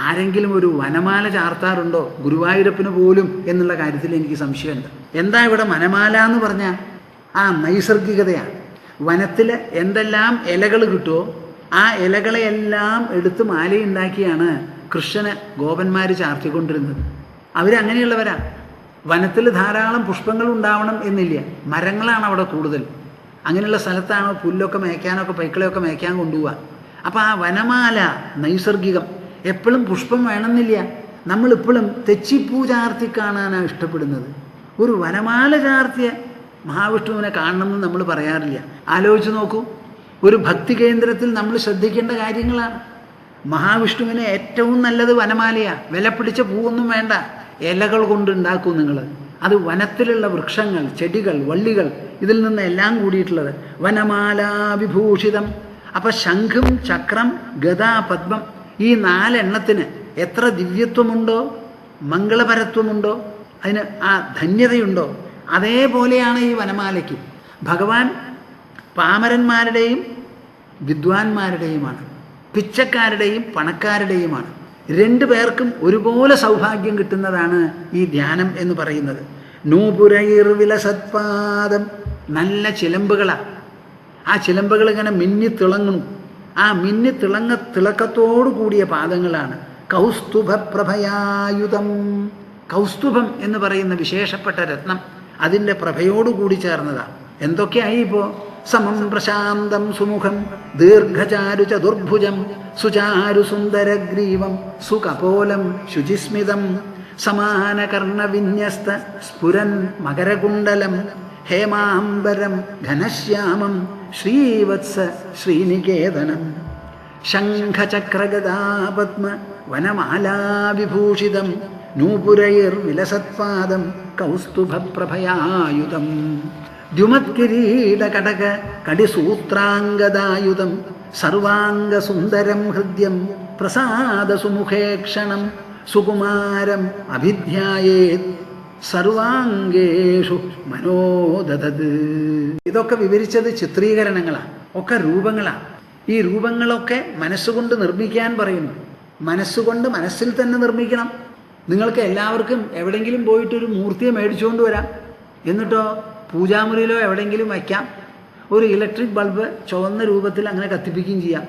ആരെങ്കിലും ഒരു വനമാല ചാർത്താറുണ്ടോ ഗുരുവായൂരപ്പന് പോലും എന്നുള്ള കാര്യത്തിൽ എനിക്ക് സംശയമുണ്ട്. എന്താ ഇവിടെ വനമാല എന്ന് പറഞ്ഞാൽ? ആ നൈസർഗികതയാണ്. വനത്തിൽ എന്തെല്ലാം ഇലകൾ കിട്ടുമോ ആ ഇലകളെയെല്ലാം എടുത്ത് മാലയുണ്ടാക്കിയാണ് കൃഷ്ണന് ഗോപന്മാർ ചാർത്തിക്കൊണ്ടിരുന്നത്. അവരങ്ങനെയുള്ളവരാ. വനത്തിൽ ധാരാളം പുഷ്പങ്ങൾ ഉണ്ടാവണം എന്നില്ല, മരങ്ങളാണ് അവിടെ കൂടുതൽ. അങ്ങനെയുള്ള സ്ഥലത്താണ് പുല്ലൊക്കെ മേയ്ക്കാനൊക്കെ പൈക്കളെയൊക്കെ മേയ്ക്കാൻ കൊണ്ടുപോവുക. അപ്പോൾ ആ വനമാല നൈസർഗികം. എപ്പോഴും പുഷ്പം വേണമെന്നില്ല. നമ്മളിപ്പോഴും തെച്ചിപ്പൂ ചാർത്തി കാണാനാണ് ഇഷ്ടപ്പെടുന്നത്. ഒരു വനമാല ചാർത്തിയ മഹാവിഷ്ണുവിനെ കാണണമെന്ന് നമ്മൾ പറയാറില്ല. ആലോചിച്ച് നോക്കൂ. ഒരു ഭക്തി കേന്ദ്രത്തിൽ നമ്മൾ ശ്രദ്ധിക്കേണ്ട കാര്യങ്ങളാണ്. മഹാവിഷ്ണുവിന് ഏറ്റവും നല്ലത് വനമാലയാണ്. വില പിടിച്ച പൂവൊന്നും വേണ്ട, ഇലകൾ കൊണ്ടുണ്ടാക്കും നിങ്ങൾ. അത് വനത്തിലുള്ള വൃക്ഷങ്ങൾ, ചെടികൾ, വള്ളികൾ, ഇതിൽ നിന്ന് എല്ലാം കൂടിയിട്ടുള്ളത് വനമാലാ വിഭൂഷിതം. അപ്പം ശംഖും ചക്രം ഗദ പദ്മം ഈ 4 എണ്ണത്തിന് എത്ര ദിവ്യത്വമുണ്ടോ, മംഗളപരത്വമുണ്ടോ, അതിന് ആ ധന്യതയുണ്ടോ, അതേപോലെയാണ് ഈ വനമാലയ്ക്ക്. ഭഗവാൻ പാമരന്മാരുടെയും വിദ്വാൻമാരുടെയുമാണ്, പിച്ചക്കാരുടെയും പണക്കാരുടെയുമാണ്. 2 പേർക്കും ഒരുപോലെ സൗഭാഗ്യം കിട്ടുന്നതാണ് ഈ ധ്യാനം എന്ന് പറയുന്നത്. നൂപുരയിർ വിലസത്പാദം, നല്ല ചിലമ്പുകളാണ്. ആ ചിലമ്പുകൾ ഇങ്ങനെ മിന്നിത്തിളങ്ങുന്നു. ആ തിളക്കത്തോടു കൂടിയ പാദങ്ങളാണ്. കൗസ്തുഭപ്രഭയായുധം, കൗസ്തുഭം എന്ന് പറയുന്ന വിശേഷപ്പെട്ട രത്നം അതിൻ്റെ പ്രഭയോടുകൂടി ചേർന്നതാണ്. എന്തൊക്കെയായി ഇപ്പോൾ? സമം പ്രശാന്തം സുമുഖം ദീർഘചാരു ചതുർഭുജം സുചാരു സുന്ദരഗ്രീവം സുകപോലം ശുചിസ്മിതം സമാനകർണവിന്യസ്ത സ്ഫുരൻ മകരകുണ്ടലം ഹേമാംബരം ഘനശ്യാമം ശ്രീവത്സ ശ്രീനികേതനം ശംഖചക്രഗദാപദ്മ വനമാലാവിഭൂഷിതം നൂപുരൈർ വിലസത്പാദം കൗസ്തുഭപ്രഭയായുധം ദ്യുമത്കിരീടകടക കടിസൂത്രാംഗദായുധം സർവാംഗസുന്ദരം ഹൃദ്യം പ്രസാദസുമുഖേക്ഷണം സുകുമാരം അഭിധ്യായേത് സർവാംഗേഷു മനോദദത്. ഇതൊക്കെ വിവരിച്ചത് ചിത്രീകരണങ്ങളാണ്, ഒക്കെ രൂപങ്ങളാണ്. ഈ രൂപങ്ങളൊക്കെ മനസ്സുകൊണ്ട് നിർമ്മിക്കാൻ പറയുന്നു. മനസ്സുകൊണ്ട് മനസ്സിൽ തന്നെ നിർമ്മിക്കണം. നിങ്ങൾക്ക് എല്ലാവർക്കും എവിടെയെങ്കിലും പോയിട്ടൊരു മൂർത്തിയെ മേടിച്ചുകൊണ്ട് വരാം, എന്നിട്ടോ പൂജാമുറിയിലോ എവിടെയെങ്കിലും വയ്ക്കാം. ഒരു ഇലക്ട്രിക് ബൾബ് ചുവന്ന രൂപത്തിൽ അങ്ങനെ കത്തിക്കുകയും ചെയ്യാം,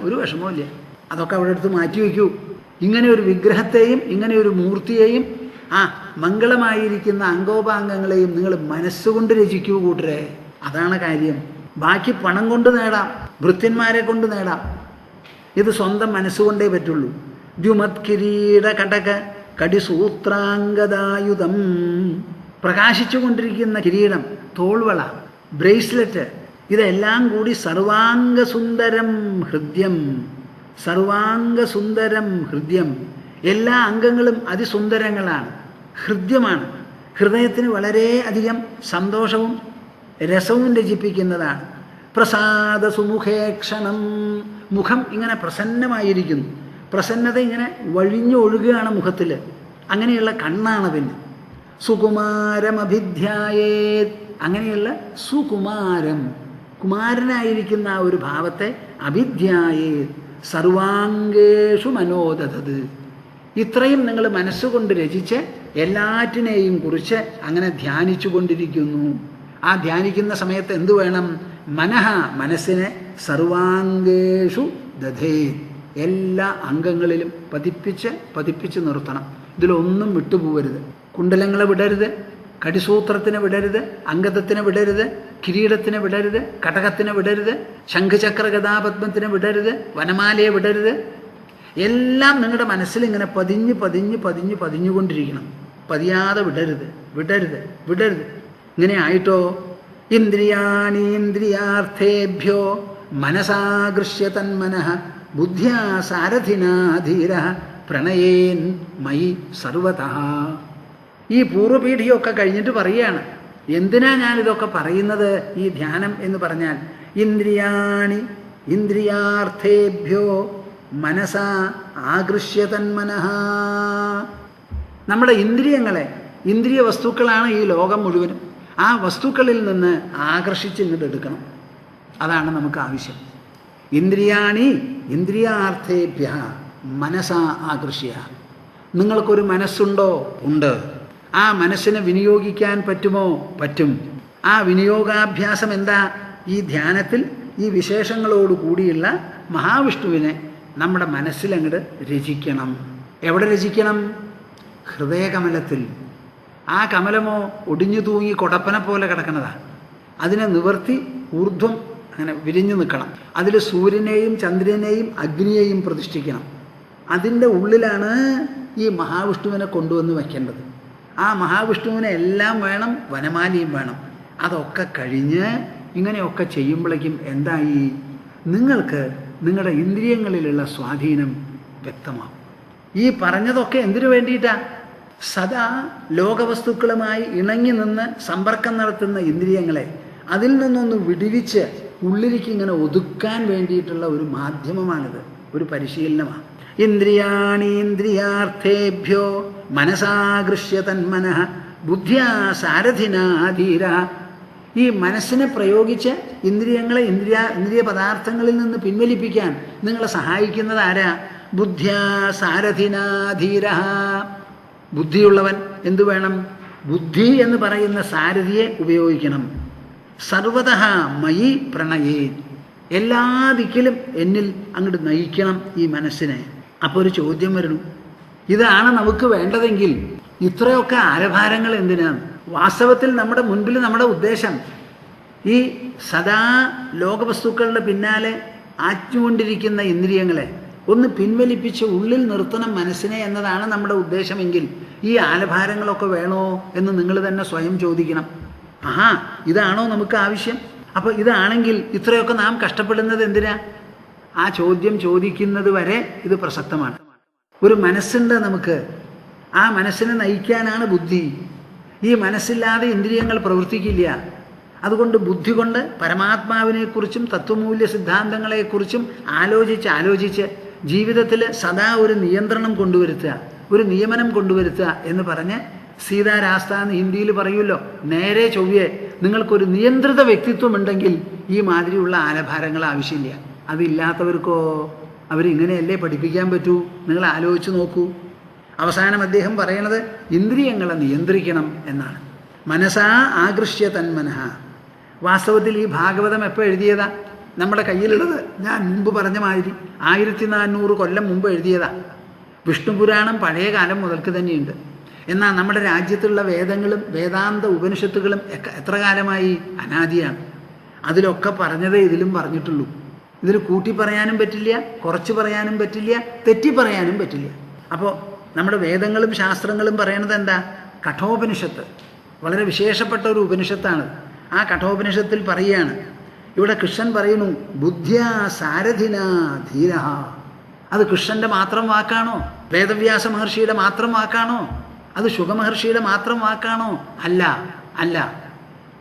ഒരു വിഷമമില്ല. അതൊക്കെ അവിടെ എടുത്ത് മാറ്റി വയ്ക്കൂ. ഇങ്ങനെ ഒരു വിഗ്രഹത്തെയും ഇങ്ങനെ ഒരു മൂർത്തിയെയും ആ മംഗളമായിരിക്കുന്ന അംഗോപാംഗങ്ങളെയും നിങ്ങൾ മനസ്സുകൊണ്ട് രചിക്കൂ കൂട്ടരെ. അതാണ് കാര്യം. ബാക്കി പണം കൊണ്ട് നേടാം, ഭൃത്യന്മാരെ കൊണ്ട് നേടാം. ഇത് സ്വന്തം മനസ്സുകൊണ്ടേ പറ്റുള്ളൂ. ദ്യുമത് കിരീട കടക കടിസൂത്രാംഗദായുധം, പ്രകാശിച്ചു കൊണ്ടിരിക്കുന്ന കിരീടം, തോൾവള, ബ്രേസ്ലെറ്റ്, ഇതെല്ലാം കൂടി സർവാംഗസുന്ദരം ഹൃദ്യം, സർവാംഗസുന്ദരം ഹൃദ്യം, എല്ലാ അംഗങ്ങളും അതിസുന്ദരങ്ങളാണ്, ഹൃദ്യമാണ്. ഹൃദയത്തിന് വളരെ അധികം സന്തോഷവും രസവും രചിപ്പിക്കുന്നതാണ്. പ്രസാദസുമുഖേക്ഷണം, മുഖം ഇങ്ങനെ പ്രസന്നമായിരിക്കുന്നു. പ്രസന്നത ഇങ്ങനെ വഴിഞ്ഞൊഴുകുകയാണ് മുഖത്തിൽ. അങ്ങനെയുള്ള കണ്ണാണ്. പിന്നെ സുകുമാരം അഭിധ്യായേത്, അങ്ങനെയുള്ള സുകുമാരം, കുമാരനായിരിക്കുന്ന ആ ഒരു ഭാവത്തെ അഭിധ്യായേത് സർവാംഗേഷു മനോദദത്. ഇത്രയും നിങ്ങൾ മനസ്സുകൊണ്ട് രചിച്ച് എല്ലാറ്റിനെയും കുറിച്ച് അങ്ങനെ ധ്യാനിച്ചു കൊണ്ടിരിക്കുന്നു. ആ ധ്യാനിക്കുന്ന സമയത്ത് എന്തു വേണം? മനഃ, മനസ്സിനെ സർവാംഗേഷു ദധേ, എല്ലാ അംഗങ്ങളിലും പതിപ്പിച്ച് നിർത്തണം. ഇതിലൊന്നും വിട്ടുപോകരുത്. കുണ്ടലങ്ങളെ വിടരുത്, കടിസൂത്രത്തിനെ വിടരുത്, അംഗതത്തിനെ വിടരുത്, കിരീടത്തിനെ വിടരുത്, കടകത്തിനെ വിടരുത്, ശംഖചക്ര ഗദാപദ്മത്തിനെ വിടരുത്, വനമാലയെ വിടരുത്. എല്ലാം നിങ്ങളുടെ മനസ്സിൽ ഇങ്ങനെ പതിഞ്ഞുകൊണ്ടിരിക്കണം. പതിയാതെ വിടരുത്. ഇങ്ങനെ ആയിട്ടോ ഇന്ദ്രിയാണീന്ദ്രിയാർത്ഥേഭ്യോ മനസാഗൃഹ്യ തന്മനഃ ബുദ്ധ്യാ സാരഥിനാ ധീരഃ പ്രണയേൻ മയി സർവതഃ. ഈ പൂർവ്വപീഠിയൊക്കെ കഴിഞ്ഞിട്ട് പറയുകയാണ്, എന്തിനാ ഞാനിതൊക്കെ പറയുന്നത്? ഈ ധ്യാനം എന്ന് പറഞ്ഞാൽ ഇന്ദ്രിയാണി ഇന്ദ്രിയാർത്ഥേഭ്യോ മനസാ ആഗൃഹ്യ തന്മനഃ. നമ്മുടെ ഇന്ദ്രിയങ്ങളെ, ഇന്ദ്രിയ വസ്തുക്കളാണ് ഈ ലോകം മുഴുവനും. ആ വസ്തുക്കളിൽ നിന്ന് ആകർഷിച്ച് ഇങ്ങോട്ട് എടുക്കണം. അതാണ് നമുക്ക് ആവശ്യം. ഇന്ദ്രിയാണി ഇന്ദ്രിയാർത്ഥേഭ്യ മനസാ ആകൃഷ്യ. നിങ്ങൾക്കൊരു മനസ്സുണ്ടോ? ഉണ്ട്. ആ മനസ്സിനെ വിനിയോഗിക്കാൻ പറ്റുമോ? പറ്റും. ആ വിനിയോഗാഭ്യാസം എന്താ? ഈ ധ്യാനത്തിൽ ഈ വിശേഷങ്ങളോട് കൂടിയുള്ള മഹാവിഷ്ണുവിനെ നമ്മുടെ മനസ്സിലങ്ങോട്ട് രചിക്കണം. എവിടെ രചിക്കണം? ഹൃദയകമലത്തിൽ. ആ കമലമോ ഒടിഞ്ഞു തൂങ്ങി കൊടപ്പനെ പോലെ കിടക്കുന്നതാണ്. അതിനെ നിവർത്തി ഊർധ്വം അങ്ങനെ വിരിഞ്ഞു നിൽക്കണം. അതിൽ സൂര്യനെയും ചന്ദ്രനെയും അഗ്നിയെയും പ്രതിഷ്ഠിക്കണം. അതിൻ്റെ ഉള്ളിലാണ് ഈ മഹാവിഷ്ണുവിനെ കൊണ്ടുവന്ന് വയ്ക്കേണ്ടത്. ആ മഹാവിഷ്ണുവിനെ എല്ലാം വേണം, വനമാലിയും വേണം. അതൊക്കെ കഴിഞ്ഞ് ഇങ്ങനെയൊക്കെ ചെയ്യുമ്പോഴേക്കും എന്തായി? നിങ്ങൾക്ക് നിങ്ങളുടെ ഇന്ദ്രിയങ്ങളിലുള്ള സ്വാധീനം വ്യക്തമാവും. ഈ പറഞ്ഞതൊക്കെ എന്തിനു വേണ്ടിയിട്ടാ? സദാ ലോകവസ്തുക്കളുമായി ഇണങ്ങി നിന്ന് സമ്പർക്കം നടത്തുന്ന ഇന്ദ്രിയങ്ങളെ അതിൽ നിന്നൊന്ന് വിടുവിച്ച് ഉള്ളിലേക്ക് ഇങ്ങനെ ഒതുക്കാൻ വേണ്ടിയിട്ടുള്ള ഒരു മാധ്യമമാണിത്, ഒരു പരിശീലനമാണ്. ഇന്ദ്രിയാണീന്ദ്രിയാർത്ഥേഭ്യോ മനസാഗൃഹ്യ തന്മനഃ ബുദ്ധ്യാ സാരഥിനാധീര. ഈ മനസ്സിനെ പ്രയോഗിച്ച് ഇന്ദ്രിയങ്ങളെ ഇന്ദ്രിയ പദാർത്ഥങ്ങളിൽ നിന്ന് പിൻവലിപ്പിക്കാൻ നിങ്ങളെ സഹായിക്കുന്നത് ആരാ? ബുദ്ധ്യാ സാരഥിനാധീര. ബുദ്ധിയുള്ളവൻ എന്തു വേണം? ബുദ്ധി എന്ന് പറയുന്ന സാരഥിയെ ഉപയോഗിക്കണം. സർവതഃ മയി പ്രണയേ, എല്ലാ ദിക്കിലും എന്നിൽ അങ്ങോട്ട് നയിക്കണം ഈ മനസ്സിനെ. അപ്പോൾ ഒരു ചോദ്യം വരണം, ഇതാണ് നമുക്ക് വേണ്ടതെങ്കിൽ ഇത്രയൊക്കെ ആരഭാരങ്ങൾ എന്തിനാണ്? വാസ്തവത്തിൽ നമ്മുടെ മുൻപിൽ നമ്മുടെ ഉദ്ദേശം ഈ സദാ ലോകവസ്തുക്കളുടെ പിന്നാലെ ആറ്റുകൊണ്ടിരിക്കുന്ന ഇന്ദ്രിയങ്ങളെ ഒന്ന് പിൻവലിപ്പിച്ച് ഉള്ളിൽ നിർത്തണം മനസ്സിനെ എന്നതാണ് നമ്മുടെ ഉദ്ദേശമെങ്കിൽ ഈ ആലഭാരങ്ങളൊക്കെ വേണോ എന്ന് നിങ്ങൾ തന്നെ സ്വയം ചോദിക്കണം. ഇതാണോ നമുക്ക് ആവശ്യം? അപ്പോൾ ഇതാണെങ്കിൽ ഇത്രയൊക്കെ നാം കഷ്ടപ്പെടുന്നത് എന്തിനാ? ആ ചോദ്യം ചോദിക്കുന്നത് വരെ ഇത് പ്രസക്തമാണ്. ഒരു മനസ്സുണ്ട് നമുക്ക്, ആ മനസ്സിനെ നയിക്കാനാണ് ബുദ്ധി. ഈ മനസ്സില്ലാതെ ഇന്ദ്രിയങ്ങൾ പ്രവർത്തിക്കില്ല. അതുകൊണ്ട് ബുദ്ധി കൊണ്ട് പരമാത്മാവിനെക്കുറിച്ചും തത്വമൂല്യ സിദ്ധാന്തങ്ങളെക്കുറിച്ചും ആലോചിച്ച് ജീവിതത്തിൽ സദാ ഒരു നിയന്ത്രണം കൊണ്ടുവരുത്തുക, ഒരു നിയമനം കൊണ്ടുവരുത്തുക എന്ന് പറഞ്ഞ് സീതാരാസ്ത എന്ന് ഹിന്ദിയിൽ പറയുമല്ലോ, നേരെ ചൊവ്വേ നിങ്ങൾക്കൊരു നിയന്ത്രിത വ്യക്തിത്വം ഉണ്ടെങ്കിൽ ഈ മാതിരിയുള്ള ആലഭാരങ്ങൾ ആവശ്യമില്ല. അതില്ലാത്തവർക്കോ അവരിങ്ങനെയല്ലേ പഠിപ്പിക്കാൻ പറ്റൂ? നിങ്ങൾ ആലോചിച്ച് നോക്കൂ. അവസാനം അദ്ദേഹം പറയണത് ഇന്ദ്രിയങ്ങളെ നിയന്ത്രിക്കണം എന്നാണ്. മനസാ ആകൃഷ്യ തന്മനഃ. വാസ്തവത്തിൽ ഈ ഭാഗവതം എപ്പോൾ എഴുതിയതാ? നമ്മുടെ കയ്യിലുള്ളത് ഞാൻ മുമ്പ് പറഞ്ഞ മാതിരി 1400 കൊല്ലം മുമ്പ് എഴുതിയതാ. വിഷ്ണുപുരാണം പഴയ കാലം മുതൽക്ക് തന്നെയുണ്ട്. എന്നാൽ നമ്മുടെ രാജ്യത്തുള്ള വേദങ്ങളും വേദാന്ത ഉപനിഷത്തുകളും എത്ര കാലമായി? അനാദിയാണ്. അതിലൊക്കെ പറഞ്ഞതേ ഇതിലും പറഞ്ഞിട്ടുള്ളൂ. ഇതിൽ കൂട്ടി പറയാനും പറ്റില്ല, കുറച്ച് പറയാനും പറ്റില്ല, തെറ്റി പറയാനും പറ്റില്ല. അപ്പോൾ നമ്മുടെ വേദങ്ങളും ശാസ്ത്രങ്ങളും പറയണത് എന്താ? കഠോപനിഷത്ത് വളരെ വിശേഷപ്പെട്ട ഒരു ഉപനിഷത്താണ്. ആ കഠോപനിഷത്തിൽ പറയുകയാണ്, ഇവിടെ കൃഷ്ണൻ പറയുന്നു ബുദ്ധ്യാ സാരഥിന ധീര. അത് കൃഷ്ണൻ്റെ മാത്രം വാക്കാണോ? വേദവ്യാസ മഹർഷിയുടെ മാത്രം വാക്കാണോ? അത് ശുഗമഹർഷിയുടെ മാത്രം വാക്കാണോ? അല്ല,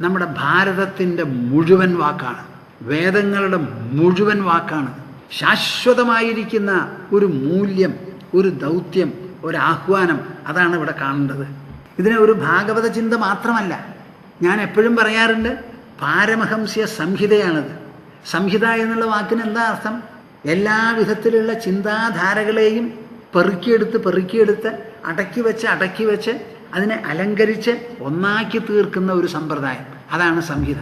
നമ്മുടെ ഭാരതത്തിൻ്റെ മുഴുവൻ വാക്കാണ്, വേദങ്ങളുടെ മുഴുവൻ വാക്കാണ്. ശാശ്വതമായിരിക്കുന്ന ഒരു മൂല്യം, ഒരു ദൗത്യം, ഒരു ആഹ്വാനം, അതാണ് ഇവിടെ കാണേണ്ടത്. ഇതിനെ ഒരു ഭാഗവത ചിന്ത മാത്രമല്ല. ഞാൻ എപ്പോഴും പറയാറുണ്ട്, പാരമഹംസ്യ സംഹിതയാണത്. സംഹിത എന്നുള്ള വാക്കിന് എന്താ അർത്ഥം? എല്ലാ വിധത്തിലുള്ള ചിന്താധാരകളെയും പെറുക്കിയെടുത്ത് അടക്കി വെച്ച് അതിനെ അലങ്കരിച്ച് ഒന്നാക്കി തീർക്കുന്ന ഒരു സമ്പ്രദായം, അതാണ് സംഹിത.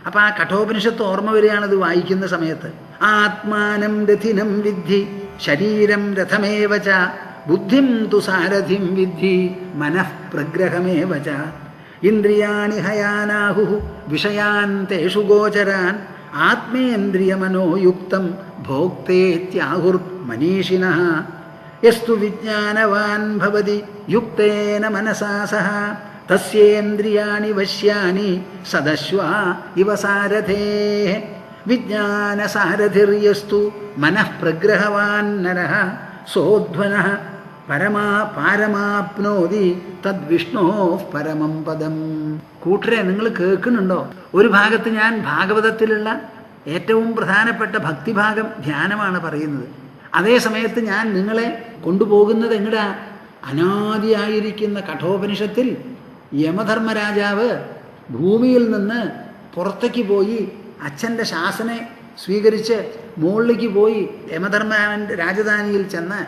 അപ്പം ആ കഠോപനിഷത്ത് ഓർമ്മ വരികയാണത് വായിക്കുന്ന സമയത്ത്. ആത്മാനം രഥിനം വിദ്ധി ശരീരം രഥമേവച ബുദ്ധിം തു സാരഥിം വിദ്ധി മനഃ പ്രഗ്രഹമേവച ഇന്ദ്രിയാണി ഹയാനാഹു വിഷയാൻ തേഷു ഗോചരാൻ ആത്മേന്ദ്രിയമനോയുക്തം ഭോക്തേത്യാഹുർ മനീഷിനഃ യസ്തു വിജ്ഞാനവാൻ ഭവതി യുക്തേന മനസാ സഹ തസ്യേന്ദ്രിയാണി വശ്യാനി സദശ്വാ ഇവ സാരഥേഃ വിജ്ഞാനസാരഥിർയസ്തു മനഃ പ്രഗ്രഹവാൻ നരഃ സോധ്വനഃ പാരമാപ്നോതി തദ്വിഷ്ണോഃ പരമം പദം. കൂട്ടരെ, നിങ്ങൾ കേൾക്കുന്നുണ്ടോ? ഒരു ഭാഗത്ത് ഞാൻ ഭാഗവതത്തിലുള്ള ഏറ്റവും പ്രധാനപ്പെട്ട ഭക്തിഭാഗം ധ്യാനമാണ് പറയുന്നത്. അതേ സമയത്ത് ഞാൻ നിങ്ങളെ കൊണ്ടുപോകുന്നത് എങ്ങടാ? അനാദിയായിരിക്കുന്ന കഠോപനിഷത്തിൽ യമധർമ്മരാജാവ് ഭൂമിയിൽ നിന്ന് പുറത്തേക്ക് പോയി അച്ഛൻ്റെ ശാസനെ സ്വീകരിച്ച് മുകളിലേക്ക് പോയി യമധർമ്മൻ്റെ രാജധാനിയിൽ ചെന്ന്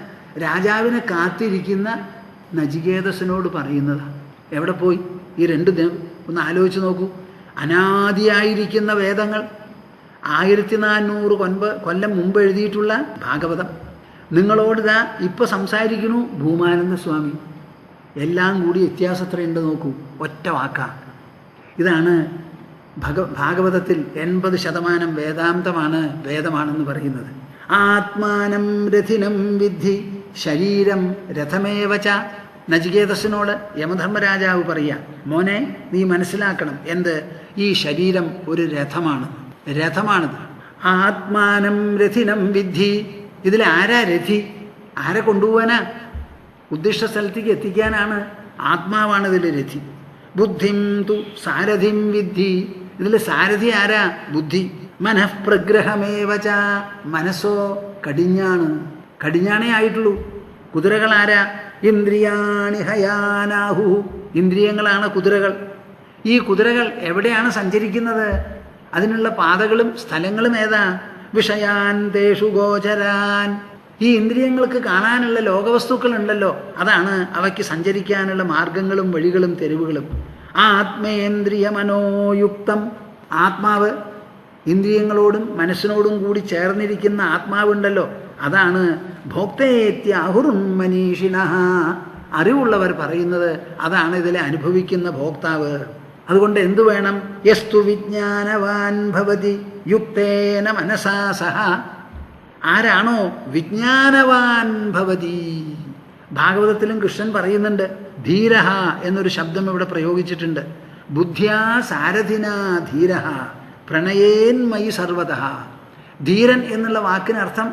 രാജാവിനെ കാത്തിരിക്കുന്ന നചികേതസിനോട് പറയുന്നതാണ്. എവിടെ പോയി? ഈ രണ്ട് ഒന്ന് ആലോചിച്ച് നോക്കൂ. അനാദിയായിരിക്കുന്ന വേദങ്ങൾ 1400 കൊല്ലം മുമ്പ് എഴുതിയിട്ടുള്ള ഭാഗവതം നിങ്ങളോടിതാ ഇപ്പം സംസാരിക്കുന്നു ഭൂമാനന്ദ സ്വാമി. എല്ലാം കൂടി വ്യത്യാസത്രയുണ്ട് നോക്കൂ, ഒറ്റ വാക്കാ. ഇതാണ് ഭാഗവതത്തിൽ 80% വേദമാണെന്ന് പറയുന്നത്. ആത്മാനം രഥിനം വിദ്ധി ശരീരം രഥമേവച. നചികേതസിനോട് യമധർമ്മരാജാവ് പറയുക, മോനെ നീ മനസ്സിലാക്കണം, എന്ത്? ഈ ശരീരം ഒരു രഥമാണിത്. ആത്മാനം രഥിനം വിദ്ധി. ഇതിൽ ആരാ രഥി? ആരെ കൊണ്ടുപോകാനാ? ഉദ്ദിഷ്ട സ്ഥലത്തേക്ക് എത്തിക്കാനാണ്. ആത്മാവാണ് ഇതിൽ രഥി. ബുദ്ധിം തു സാരഥിം വിദ്ധി. ഇതിൽ സാരഥി ആരാ? ബുദ്ധി. മനഃപ്രഗ്രഹമേവച. മനസ്സോ കടിഞ്ഞാണ്. കടിഞ്ഞാണേ ആയിട്ടുള്ളൂ. കുതിരകൾ ആരാ? ഇന്ദ്രിയാണി ഹയാനാഹു. ഇന്ദ്രിയങ്ങളാണ് കുതിരകൾ. ഈ കുതിരകൾ എവിടെയാണ് സഞ്ചരിക്കുന്നത്? അതിനുള്ള പാതകളും സ്ഥലങ്ങളും ഏതാ? വിഷയാൻ തേഷു ഗോചരാൻ. ഈ ഇന്ദ്രിയങ്ങൾക്ക് കാണാനുള്ള ലോകവസ്തുക്കൾ ഉണ്ടല്ലോ, അതാണ് അവയ്ക്ക് സഞ്ചരിക്കാനുള്ള മാർഗങ്ങളും വഴികളും തെരുവുകളും. ആത്മേന്ദ്രിയ മനോയുക്തം. ആത്മാവ്, ഇന്ദ്രിയങ്ങളോടും മനസ്സിനോടും കൂടി ചേർന്നിരിക്കുന്ന ആത്മാവുണ്ടല്ലോ, അതാണ് ഭോക്തേത്യാഹുറും മനീഷിണഃ. അറിവുള്ളവർ പറയുന്നത് അതാണ് ഇതിലെ അനുഭവിക്കുന്ന ഭോക്താവ്. അതുകൊണ്ട് എന്തു വേണം? യസ്തു വിജ്ഞാനവാൻ ഭവതി യുക്തേന മനസാ സഹ. ആരാണോ വിജ്ഞാനവാൻ ഭവതി. ഭാഗവതത്തിലും കൃഷ്ണൻ പറയുന്നുണ്ട്, ധീരഹ എന്നൊരു ശബ്ദം ഇവിടെ പ്രയോഗിച്ചിട്ടുണ്ട്. ബുദ്ധ്യാ സാരഥിനാ ധീരഹ പ്രണയേന്മയി സർവതഃ. ധീരൻ എന്നുള്ള വാക്കിനർത്ഥം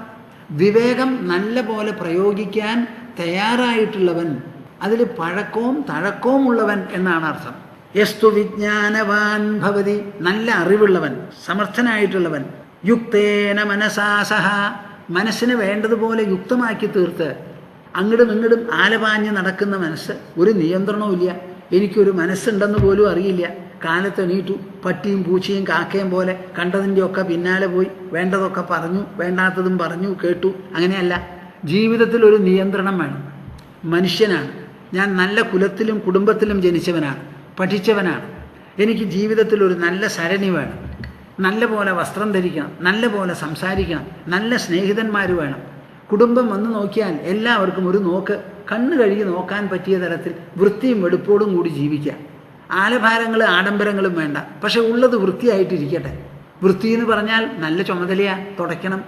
വിവേകം നല്ല പോലെ പ്രയോഗിക്കാൻ തയ്യാറായിട്ടുള്ളവൻ, അതിൽ പഴക്കവും തഴക്കവും ഉള്ളവൻ എന്നാണ് അർത്ഥം. യസ്തു വിജ്ഞാനവാൻ ഭവതി, നല്ല അറിവുള്ളവൻ, സമർത്ഥനായിട്ടുള്ളവൻ. യുക്തേന മനസാസഹ, മനസ്സിനെ വേണ്ടതുപോലെ യുക്തമാക്കി തീർത്ത് അങ്ങടും ഇങ്ങടും ആലപാഞ്ഞ് നടക്കുന്ന മനസ്സ്. ഒരു നിയന്ത്രണവും ഇല്ല. എനിക്കൊരു മനസ്സുണ്ടെന്ന് പോലും അറിയില്ല. കാലത്ത് എണീറ്റു, പട്ടിയും പൂച്ചയും കാക്കയും പോലെ കണ്ടതിൻ്റെ ഒക്കെ പിന്നാലെ പോയി വേണ്ടതൊക്കെ പറഞ്ഞു, വേണ്ടാത്തതും പറഞ്ഞു കേട്ടു. അങ്ങനെയല്ല. ജീവിതത്തിൽ ഒരു നിയന്ത്രണം വേണം. മനുഷ്യനാണ് ഞാൻ, നല്ല കുലത്തിലും കുടുംബത്തിലും ജനിച്ചവനാണ്, പഠിച്ചവനാണ്. എനിക്ക് ജീവിതത്തിൽ ഒരു നല്ല സരണി വേണം. നല്ല പോലെ വസ്ത്രം ധരിക്കണം, നല്ല പോലെ സംസാരിക്കണം, നല്ല സ്നേഹിതന്മാർ വേണം. കുടുംബം വന്ന് നോക്കിയാൽ എല്ലാവർക്കും ഒരു നോക്ക്, കണ്ണ് കഴുകി നോക്കാൻ പറ്റിയ തരത്തിൽ വൃത്തിയും വെടുപ്പോടും കൂടി ജീവിക്കാം. ആലഭാരങ്ങൾ ആഡംബരങ്ങളും വേണ്ട, പക്ഷെ ഉള്ളത് വൃത്തിയായിട്ടിരിക്കട്ടെ. വൃത്തി എന്ന് പറഞ്ഞാൽ നല്ല ചുമതലയാ. തുടയ്ക്കണം,